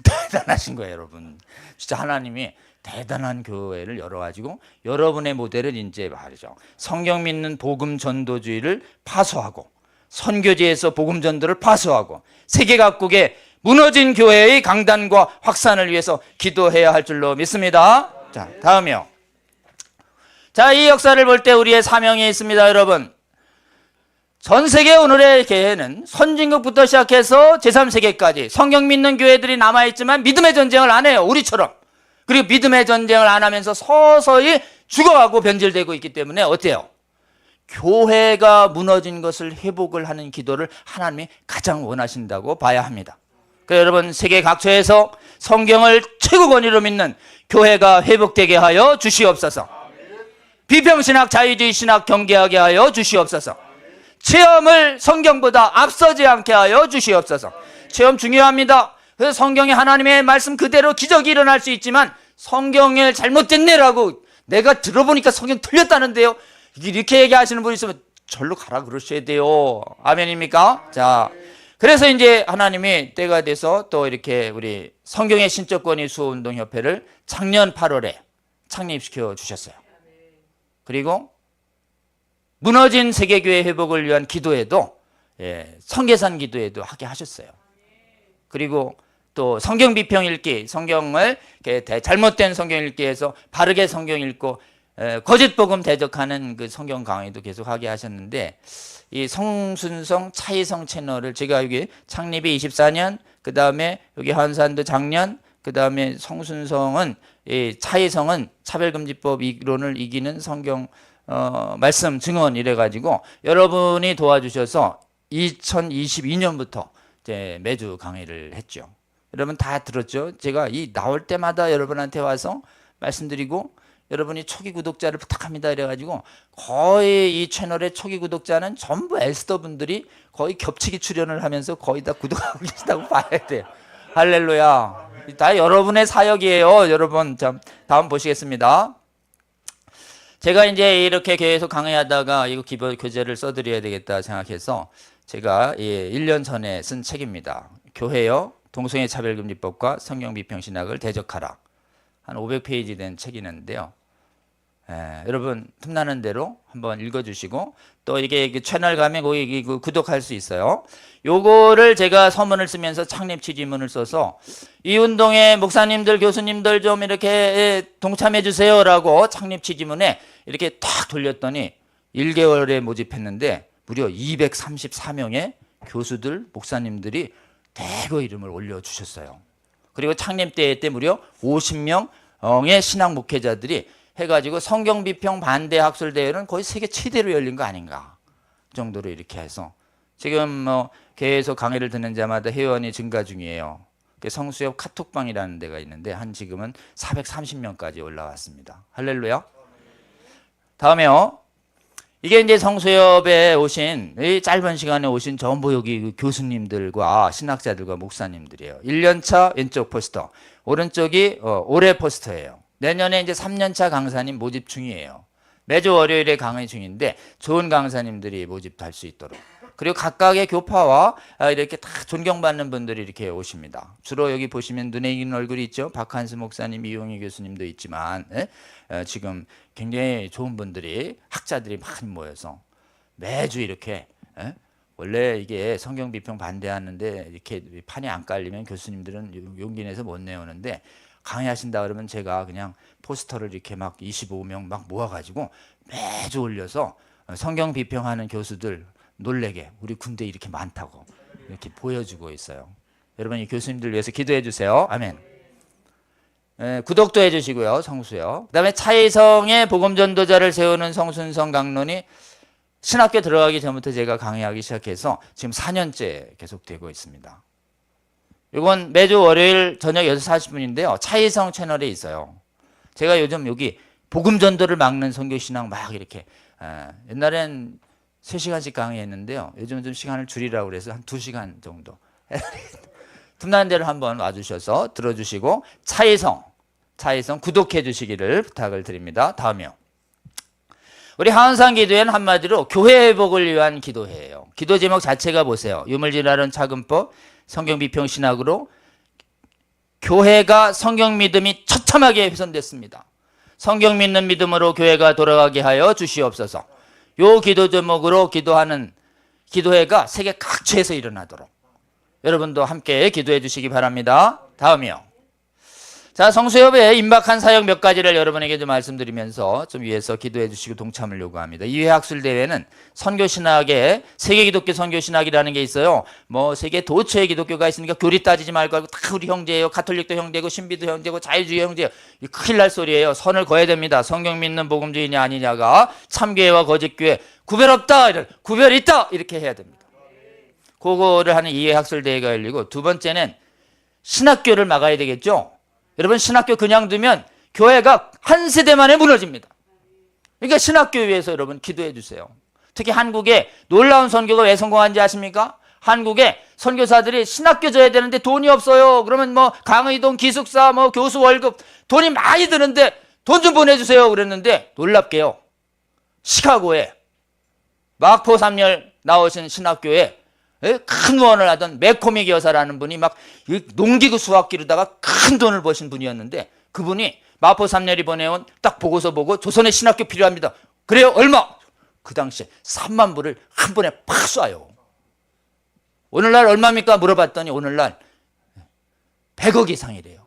대단하신 거예요, 여러분. 진짜 하나님이 대단한 교회를 열어가지고 여러분의 모델을 이제 말이죠. 성경 믿는 복음 전도주의를 파수하고 선교지에서 복음 전도를 파수하고 세계 각국의 무너진 교회의 강단과 확산을 위해서 기도해야 할 줄로 믿습니다. 자, 다음이요. 자, 이 역사를 볼 때 우리의 사명이 있습니다, 여러분. 전 세계 오늘의 교회는 선진국부터 시작해서 제3세계까지 성경 믿는 교회들이 남아있지만 믿음의 전쟁을 안 해요, 우리처럼. 그리고 믿음의 전쟁을 안 하면서 서서히 죽어가고 변질되고 있기 때문에 어때요? 교회가 무너진 것을 회복을 하는 기도를 하나님이 가장 원하신다고 봐야 합니다. 그러니까 여러분, 세계 각처에서 성경을 최고 권위로 믿는 교회가 회복되게 하여 주시옵소서. 비평신학, 자유주의 신학 경계하게 하여 주시옵소서. 체험을 성경보다 앞서지 않게 하여 주시옵소서. 체험 중요합니다. 그래서 성경에 하나님의 말씀 그대로 기적이 일어날 수 있지만 성경에 잘못됐네라고 내가 들어보니까 성경 틀렸다는데요, 이렇게 얘기하시는 분이 있으면 절로 가라 그러셔야 돼요. 아멘입니까? 자, 그래서 이제 하나님이 때가 돼서 또 이렇게 우리 성경의 신적 권위 수호운동 협회를 작년 8월에 창립시켜 주셨어요. 그리고 무너진 세계교회 회복을 위한 기도에도, 성계산 기도에도 하게 하셨어요. 그리고 또 성경 비평 읽기, 성경을 잘못된 성경 읽기에서 바르게 성경 읽고 거짓 복음 대적하는 그 성경 강의도 계속 하게 하셨는데, 이 성순성 차이성 채널을 제가 여기 창립이 24년, 그 다음에 여기 한산도 작년, 그 다음에 성순성은, 이 차이성은 차별금지법 이론을 이기는 성경 말씀 증언 이래가지고 여러분이 도와주셔서 2022년부터 이제 매주 강의를 했죠. 여러분 다 들었죠? 제가 이 나올 때마다 여러분한테 와서 말씀드리고, 여러분이 초기 구독자를 부탁합니다 이래가지고 거의 이 채널의 초기 구독자는 전부 에스더 분들이 거의 겹치기 출연을 하면서 거의 다 구독하고 계시다고 봐야 돼요. 할렐루야. 다 여러분의 사역이에요. 여러분, 자, 다음 보시겠습니다. 제가 이제 이렇게 계속 강의하다가 이거 기본 교재를 써드려야 되겠다 생각해서 제가 1년 전에 쓴 책입니다. 교회여 동성애 차별금지법과 성경비평신학을 대적하라. 한 500페이지 된 책이 있는데요. 여러분 틈나는 대로 한번 읽어주시고, 또 이게 채널 가면 거기 구독할 수 있어요. 요거를 제가 서문을 쓰면서 창립 취지문을 써서 이 운동에 목사님들, 교수님들 좀 이렇게 동참해 주세요라고 창립 취지문에 이렇게 탁 돌렸더니 1개월에 모집했는데 무려 234명의 교수들, 목사님들이 대거 이름을 올려주셨어요. 그리고 창립대회 때 무려 50명의 신학 목회자들이 해가지고 성경비평 반대 학술대회는 거의 세계 최대로 열린 거 아닌가 정도로 이렇게 해서 지금 뭐 계속 강의를 듣는 자마다 회원이 증가 중이에요. 성수협 카톡방이라는 데가 있는데 한 지금은 430명까지 올라왔습니다. 할렐루야. 다음에요. 이게 이제 성수협에 오신, 이 짧은 시간에 오신 전부 여기 교수님들과 신학자들과 목사님들이에요. 1년차 왼쪽 포스터, 오른쪽이 올해 포스터예요. 내년에 이제 3년차 강사님 모집 중이에요. 매주 월요일에 강의 중인데 좋은 강사님들이 모집할 수 있도록. 그리고 각각의 교파와 이렇게 다 존경받는 분들이 이렇게 오십니다. 주로 여기 보시면 눈에 익는 얼굴이 있죠. 박한수 목사님, 이용희 교수님도 있지만, 지금 굉장히 좋은 분들이, 학자들이 많이 모여서 매주 이렇게, 원래 이게 성경 비평 반대하는데 이렇게 판이 안 깔리면 교수님들은 용기 내서 못 내오는데, 강의하신다 그러면 제가 그냥 포스터를 이렇게 막 25명 막 모아가지고 매주 올려서 성경 비평하는 교수들 놀래게 우리 군대 이렇게 많다고 이렇게 보여주고 있어요. 여러분 이 교수님들 위해서 기도해 주세요. 아멘. 구독도 해주시고요. 성수요. 그 다음에 차이성의 복음전도자를 세우는 성순성 강론이 신학교 들어가기 전부터 제가 강의하기 시작해서 지금 4년째 계속되고 있습니다. 이건 매주 월요일 저녁 6시 40분인데요. 차이성 채널에 있어요. 제가 요즘 여기 복음전도를 막는 선교신학 막 이렇게, 옛날엔 3시간씩 강의했는데요. 요즘은 좀 시간을 줄이라고 그래서 한 2시간 정도. 틈나는 대로 한번 와주셔서 들어주시고, 차이성 구독해 주시기를 부탁을 드립니다. 다음이요. 우리 하은상 기도회는 한마디로 교회 회복을 위한 기도회예요. 기도 제목 자체가 보세요. 유물질하는 차근법, 성경 비평 신학으로 교회가 성경 믿음이 처참하게 훼손됐습니다. 성경 믿는 믿음으로 교회가 돌아가게 하여 주시옵소서. 요 기도 제목으로 기도하는 기도회가 세계 각처에서 일어나도록 여러분도 함께 기도해 주시기 바랍니다. 다음이요. 자, 성수협의 임박한 사역 몇 가지를 여러분에게 좀 말씀드리면서 좀 위해서 기도해 주시고 동참을 요구합니다. 2회 학술대회는 선교신학에 세계 기독교 선교신학이라는 게 있어요. 뭐 세계 도처의 기독교가 있으니까 교리 따지지 말고 다 우리 형제예요. 가톨릭도 형제고 신비도 형제고 자유주의 형제예요. 큰일 날 소리예요. 선을 그어야 됩니다. 성경 믿는 복음주의냐 아니냐가 참교회와 거짓교회 구별 없다, 구별 있다 이렇게 해야 됩니다. 그거를 하는 2회 학술대회가 열리고, 두 번째는 신학교를 막아야 되겠죠. 여러분, 신학교 그냥 두면 교회가 한 세대 만에 무너집니다. 그러니까 신학교에 위해서 여러분 기도해 주세요. 특히 한국에 놀라운 선교가 왜 성공한지 아십니까? 한국에 선교사들이 신학교 줘야 되는데 돈이 없어요. 그러면 뭐 강의동 기숙사 뭐 교수 월급 돈이 많이 드는데 돈 좀 보내주세요 그랬는데, 놀랍게요, 시카고에 마포 3열 나오신 신학교에 큰 후원을 하던 맥코믹 여사라는 분이 막 농기구 수학 기르다가 큰 돈을 버신 분이었는데, 그분이 마포 3열이 보내온 딱 보고서 보고 조선의 신학교 필요합니다. 그래요? 얼마? 그 당시에 3만 불을 한 번에 팍 쏴요. 오늘날 얼마입니까? 물어봤더니 오늘날 100억 이상이래요.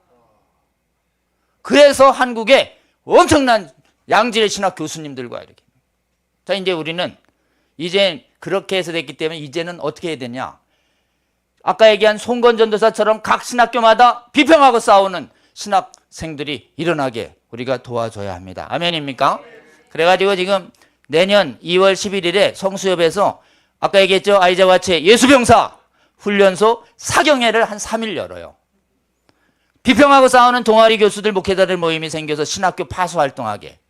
그래서 한국에 엄청난 양질의 신학 교수님들과 이렇게. 자, 이제 우리는 이제 그렇게 해서 됐기 때문에 이제는 어떻게 해야 되냐. 아까 얘기한 송건 전도사처럼 각 신학교마다 비평하고 싸우는 신학생들이 일어나게 우리가 도와줘야 합니다. 아멘입니까? 그래가지고 지금 내년 2월 11일에 성수협에서 아까 얘기했죠. 아이자와체 예수병사 훈련소 사경회를 한 3일 열어요. 비평하고 싸우는 동아리 교수들 목회자들 모임이 생겨서 신학교 파수 활동하게.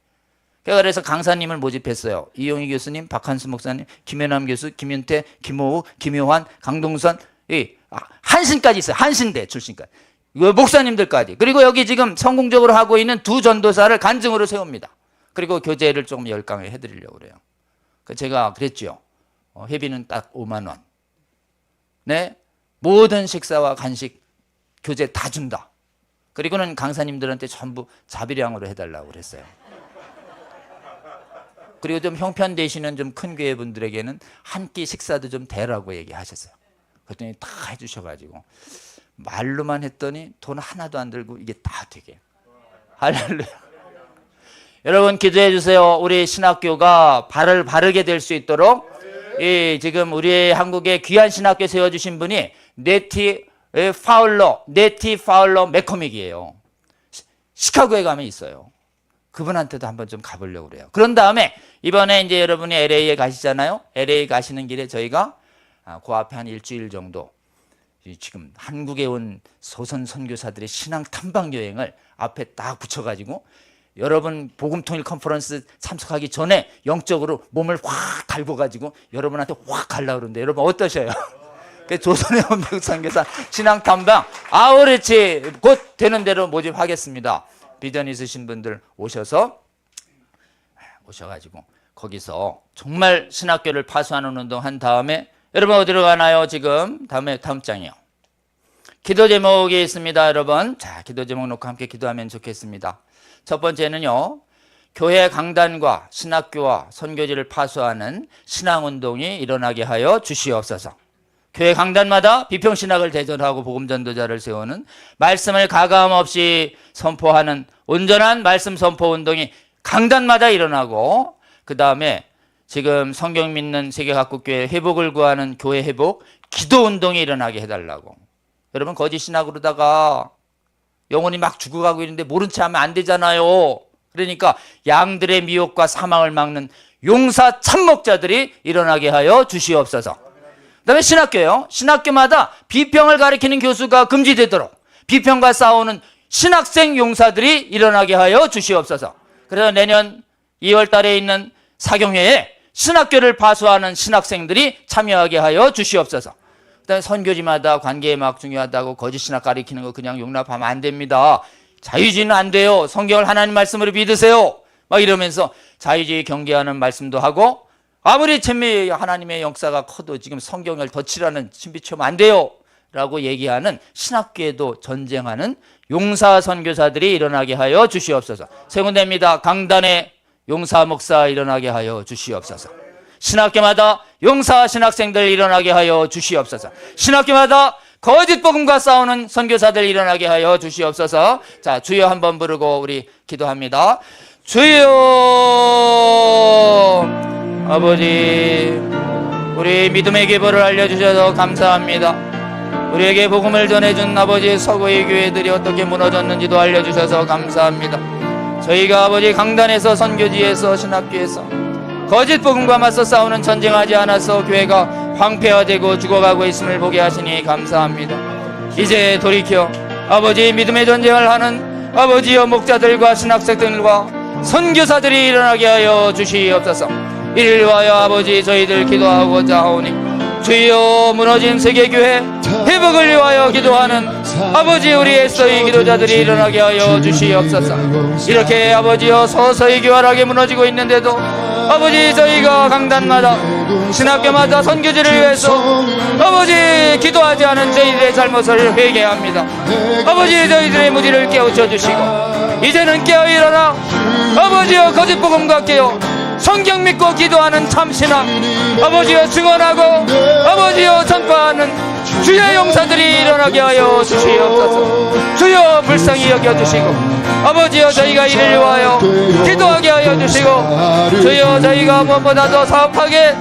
그래서 강사님을 모집했어요. 이용희 교수님, 박한수 목사님, 김현남 교수, 김윤태, 김호우, 김효환, 강동선, 한신까지 있어요. 한신대 출신까지. 목사님들까지. 그리고 여기 지금 성공적으로 하고 있는 두 전도사를 간증으로 세웁니다. 그리고 교재를 조금 열강을 해드리려고 그래요. 제가 그랬죠. 회비는 딱 5만 원. 네, 모든 식사와 간식, 교재 다 준다. 그리고는 강사님들한테 전부 자비량으로 해달라고 그랬어요. 그리고 좀 형편되시는 좀 큰 교회 분들에게는 한 끼 식사도 좀 대라고 얘기하셨어요. 그랬더니 다 해주셔가지고 말로만 했더니 돈 하나도 안 들고 이게 다 되게. 할렐루야. 여러분 기도해 주세요. 우리 신학교가 바르게 될 수 있도록. 지금 우리 한국에 귀한 신학교 세워주신 분이 네티 파울러 맥코믹이에요. 시카고에 가면 있어요. 그분한테도 한번 좀 가보려고 그래요. 그런 다음에 이번에 이제 여러분이 LA에 가시잖아요. LA 가시는 길에 저희가 그 앞에 한 일주일 정도 지금 한국에 온 소선 선교사들의 신앙 탐방 여행을 앞에 딱 붙여가지고 여러분 복음통일 컨퍼런스 참석하기 전에 영적으로 몸을 확 갈궈가지고 여러분한테 확 가려고 그러는데 여러분 어떠셔요? 조선의 원백 선교사 신앙 탐방 아우르치 곧 되는 대로 모집하겠습니다. 비전 있으신 분들 오셔가지고 거기서 정말 신학교를 파수하는 운동 한 다음에 여러분 어디로 가나요? 지금 다음 장이요. 기도 제목이 있습니다, 여러분. 자, 기도 제목 놓고 함께 기도하면 좋겠습니다. 첫 번째는요, 교회 강단과 신학교와 선교지를 파수하는 신앙운동이 일어나게 하여 주시옵소서. 교회 강단마다 비평신학을 대전하고 복음전도자를 세우는 말씀을 가감 없이 선포하는 온전한 말씀 선포 운동이 강단마다 일어나고, 그 다음에 지금 성경 믿는 세계 각국 교회 회복을 구하는 교회 회복 기도 운동이 일어나게 해달라고. 여러분 거짓 신학으로다가 영혼이 막 죽어가고 있는데 모른 체 하면 안 되잖아요. 그러니까 양들의 미혹과 사망을 막는 용사 참목자들이 일어나게 하여 주시옵소서. 그 다음에 신학교요. 신학교마다 비평을 가리키는 교수가 금지되도록 비평과 싸우는 신학생 용사들이 일어나게 하여 주시옵소서. 그래서 내년 2월 달에 있는 사경회에 신학교를 파수하는 신학생들이 참여하게 하여 주시옵소서. 그다음에 선교지마다 관계막 중요하다고 거짓 신학 가리키는 거 그냥 용납하면 안 됩니다. 자유주의는 안 돼요. 성경을 하나님 말씀으로 믿으세요. 막 이러면서 자유주의 경계하는 말씀도 하고, 아무리 찬미 하나님의 역사가 커도 지금 성경을 덧칠하는 신비체험 안 돼요 라고 얘기하는 신학교에도 전쟁하는 용사 선교사들이 일어나게 하여 주시옵소서. 세 군데입니다. 강단에 용사 목사 일어나게 하여 주시옵소서. 신학교마다 용사 신학생들 일어나게 하여 주시옵소서. 신학교마다 거짓 복음과 싸우는 선교사들 일어나게 하여 주시옵소서. 자, 주여 한번 부르고 우리 기도합니다. 주여. 아버지, 우리 믿음의 기보를 알려주셔서 감사합니다. 우리에게 복음을 전해준 아버지 서구의 교회들이 어떻게 무너졌는지도 알려주셔서 감사합니다. 저희가 아버지 강단에서 선교지에서 신학교에서 거짓 복음과 맞서 싸우는 전쟁하지 않아서 교회가 황폐화되고 죽어가고 있음을 보게 하시니 감사합니다. 이제 돌이켜 아버지 믿음의 전쟁을 하는 아버지여 목자들과 신학생들과 선교사들이 일어나게 하여 주시옵소서. 이를 위하여 아버지 저희들 기도하고자 하오니 주여 무너진 세계교회 회복을 위하여 기도하는 아버지 우리 에스더의 기도자들이 일어나게 하여 주시옵소서. 이렇게 아버지여 서서히 교활하게 무너지고 있는데도 아버지 저희가 강단마다 신학교마다 선교지를 위해서 아버지 기도하지 않은 저희들의 잘못을 회개합니다. 아버지 저희들의 무지를 깨우쳐 주시고 이제는 깨어 일어나 아버지여 거짓 복음과 깨어 성경 믿고 기도하는 참신학 아버지여 증언하고 아버지여 전파하는 주의 용사들이 일어나게 하여 주시옵소서. 주여 불쌍히 여겨주시고 아버지여 저희가 이를 위하여 기도하게 하여 주시고 주여 저희가 무엇보다도 사업하게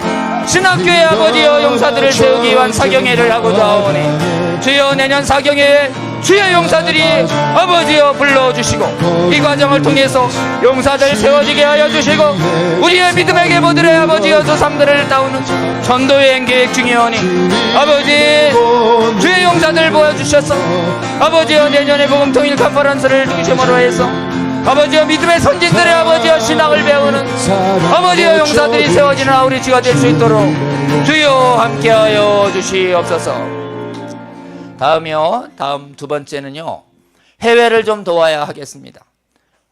신학교의 아버지여 용사들을 세우기 위한 사경회를 하고자 하오니 주여 내년 사경회에 주의 용사들이 아버지여 불러주시고 이 과정을 통해서 용사들 세워지게 하여 주시고 우리의 믿음의 계보들의 아버지여 조상들을 따우는 전도여행 계획 중이오니 아버지 주의 용사들 보여주셔서 아버지여 내년에 복음 통일 컨퍼런스를 중심으로 해서 아버지여 믿음의 선진들의 아버지여 신학을 배우는 아버지여 용사들이 세워지는 아우리치가 될 수 있도록 주여 함께하여 주시옵소서. 다음 두 번째는요, 해외를 좀 도와야 하겠습니다.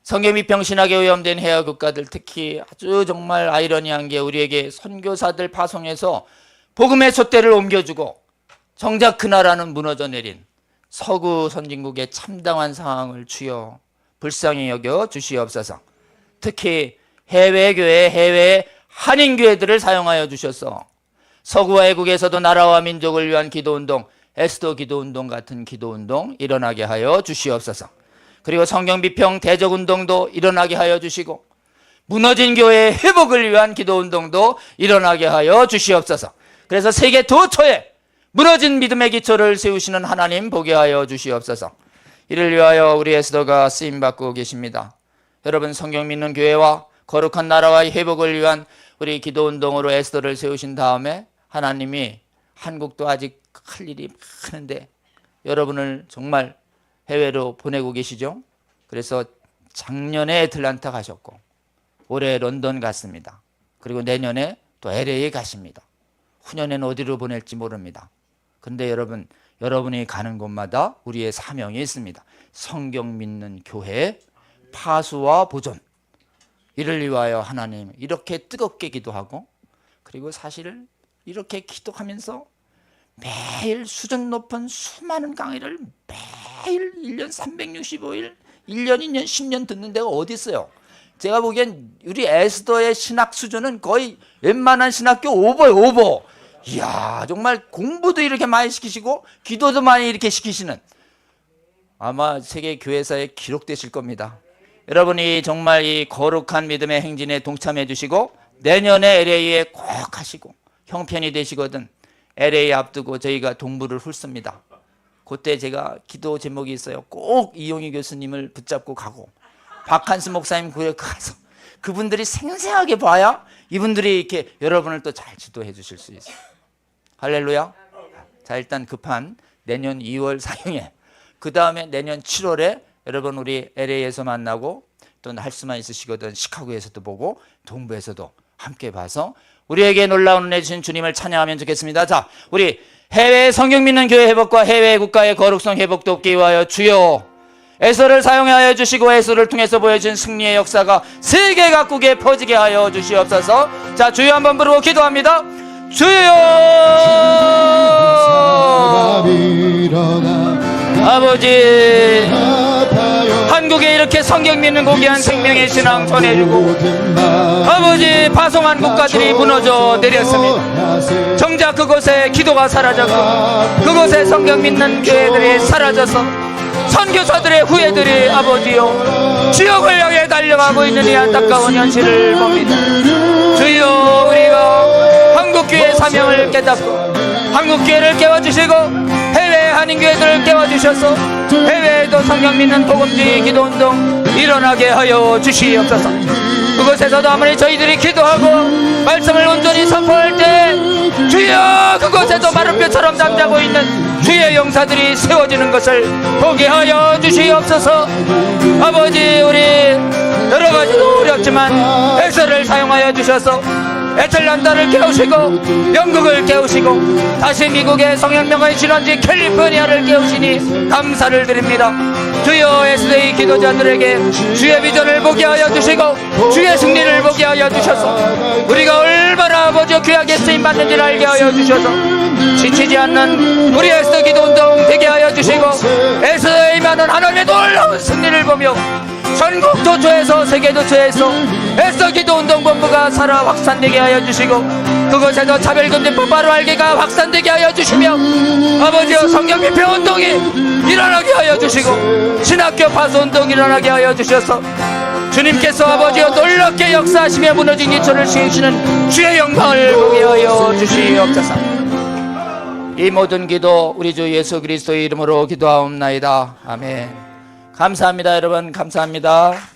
성경비평 신학에 오염된 해외 국가들, 특히 아주 정말 아이러니한 게 우리에게 선교사들 파송해서 복음의 촛대를 옮겨주고 정작 그 나라는 무너져 내린 서구 선진국의 참담한 상황을 주여 불쌍히 여겨 주시옵소서. 특히 해외 교회, 해외 한인교회들을 사용하여 주셔서 서구 외국에서도 나라와 민족을 위한 기도운동, 에스더 기도운동 같은 기도운동 일어나게 하여 주시옵소서. 그리고 성경비평 대적운동도 일어나게 하여 주시고 무너진 교회의 회복을 위한 기도운동도 일어나게 하여 주시옵소서. 그래서 세계 도처에 무너진 믿음의 기초를 세우시는 하나님 보게 하여 주시옵소서. 이를 위하여 우리 에스더가 쓰임받고 계십니다. 여러분, 성경 믿는 교회와 거룩한 나라와의 회복을 위한 우리 기도운동으로 에스더를 세우신 다음에 하나님이 한국도 아직 할 일이 많은데 여러분을 정말 해외로 보내고 계시죠. 그래서 작년에 애틀란타 가셨고 올해 런던 갔습니다. 그리고 내년에 또 LA 가십니다. 후년에는 어디로 보낼지 모릅니다. 그런데 여러분, 여러분이 가는 곳마다 우리의 사명이 있습니다. 성경 믿는 교회 파수와 보존. 이를 위하여 하나님 이렇게 뜨겁게 기도하고 그리고 사실 이렇게 기도하면서 매일 수준 높은 수많은 강의를 매일 1년 365일 1년 2년 10년 듣는 데가 어디 있어요. 제가 보기엔 우리 에스더의 신학 수준은 거의 웬만한 신학교 오버예요. 오버. 이야, 정말 공부도 이렇게 많이 시키시고 기도도 많이 이렇게 시키시는 아마 세계 교회사에 기록되실 겁니다. 여러분이 정말 이 거룩한 믿음의 행진에 동참해 주시고 내년에 LA에 꼭 하시고 형편이 되시거든 LA 앞두고 저희가 동부를 훑습니다. 그때 제가 기도 제목이 있어요. 꼭 이용희 교수님을 붙잡고 가고 박한수 목사님 교회 가서 그분들이 생생하게 봐야 이분들이 이렇게 여러분을 또 잘 지도해 주실 수 있어요. 할렐루야. 자, 일단 급한 내년 2월 사경회, 그 다음에 내년 7월에 여러분 우리 LA에서 만나고 또 할 수만 있으시거든 시카고에서도 보고 동부에서도 함께 봐서 우리에게 놀라운 은혜 주신 주님을 찬양하면 좋겠습니다. 자, 우리 해외 성경 믿는 교회 회복과 해외 국가의 거룩성 회복도 없게 위하여 주여 에서를 사용하여 주시고 에서를 통해서 보여준 승리의 역사가 세계 각국에 퍼지게 하여 주시옵소서. 자, 주여 한번 부르고 기도합니다. 주여 아버지, 한국에 이렇게 성경 믿는 고귀한 생명의 신앙 전해주고 아버지, 파송한 국가들이 무너져 내렸습니다. 정작 그곳에 기도가 사라졌고 그곳에 성경 믿는 교회들이 사라져서 선교사들의 후예들이 아버지요 지옥을 향해 달려가고 있는 이 안타까운 현실을 봅니다. 주여, 우리가 한국교회 사명을 깨닫고 한국교회를 깨워주시고 해외 한인교회들을 깨워주셔서 해외에도 성경 믿는 복음주의 기도운동 일어나게 하여 주시옵소서. 그곳에서도 아무리 저희들이 기도하고 말씀을 온전히 선포할 때 주여, 그곳에도 마른 뼈처럼 잠자고 있는 주의 용사들이 세워지는 것을 보게 하여 주시옵소서. 아버지, 우리 여러 가지도 어렵지만 에서를 사용하여 주셔서 애틀란타를 깨우시고 영국을 깨우시고 다시 미국의 성현명의 진원지 캘리포니아를 깨우시니 감사를 드립니다. 주여, SDA 기도자들에게 주의 비전을 보게 하여 주시고 주의 승리를 보게 하여 주셔서 우리가 얼마나 아버지 귀하게 쓰임받는지를 알게 하여 주셔서 지치지 않는 우리 에스더 기도운동 되게 하여 주시고 에스더에 임하는 하나님의 놀라운 승리를 보며 전국 도처에서 세계 도처에서 에스더 기도운동본부가 살아 확산되게 하여 주시고 그곳에서 차별금지법 바로 알기가 확산되게 하여 주시며 아버지여 성경 비평운동이 일어나게 하여 주시고 신학교 파수운동이 일어나게 하여 주셔서 주님께서 아버지여 놀랍게 역사하시며 무너진 기초를 세우시는 주의 영광을 보게 하여 주시옵소서. 이 모든 기도 우리 주 예수 그리스도의 이름으로 기도하옵나이다. 아멘. 감사합니다. 여러분, 감사합니다.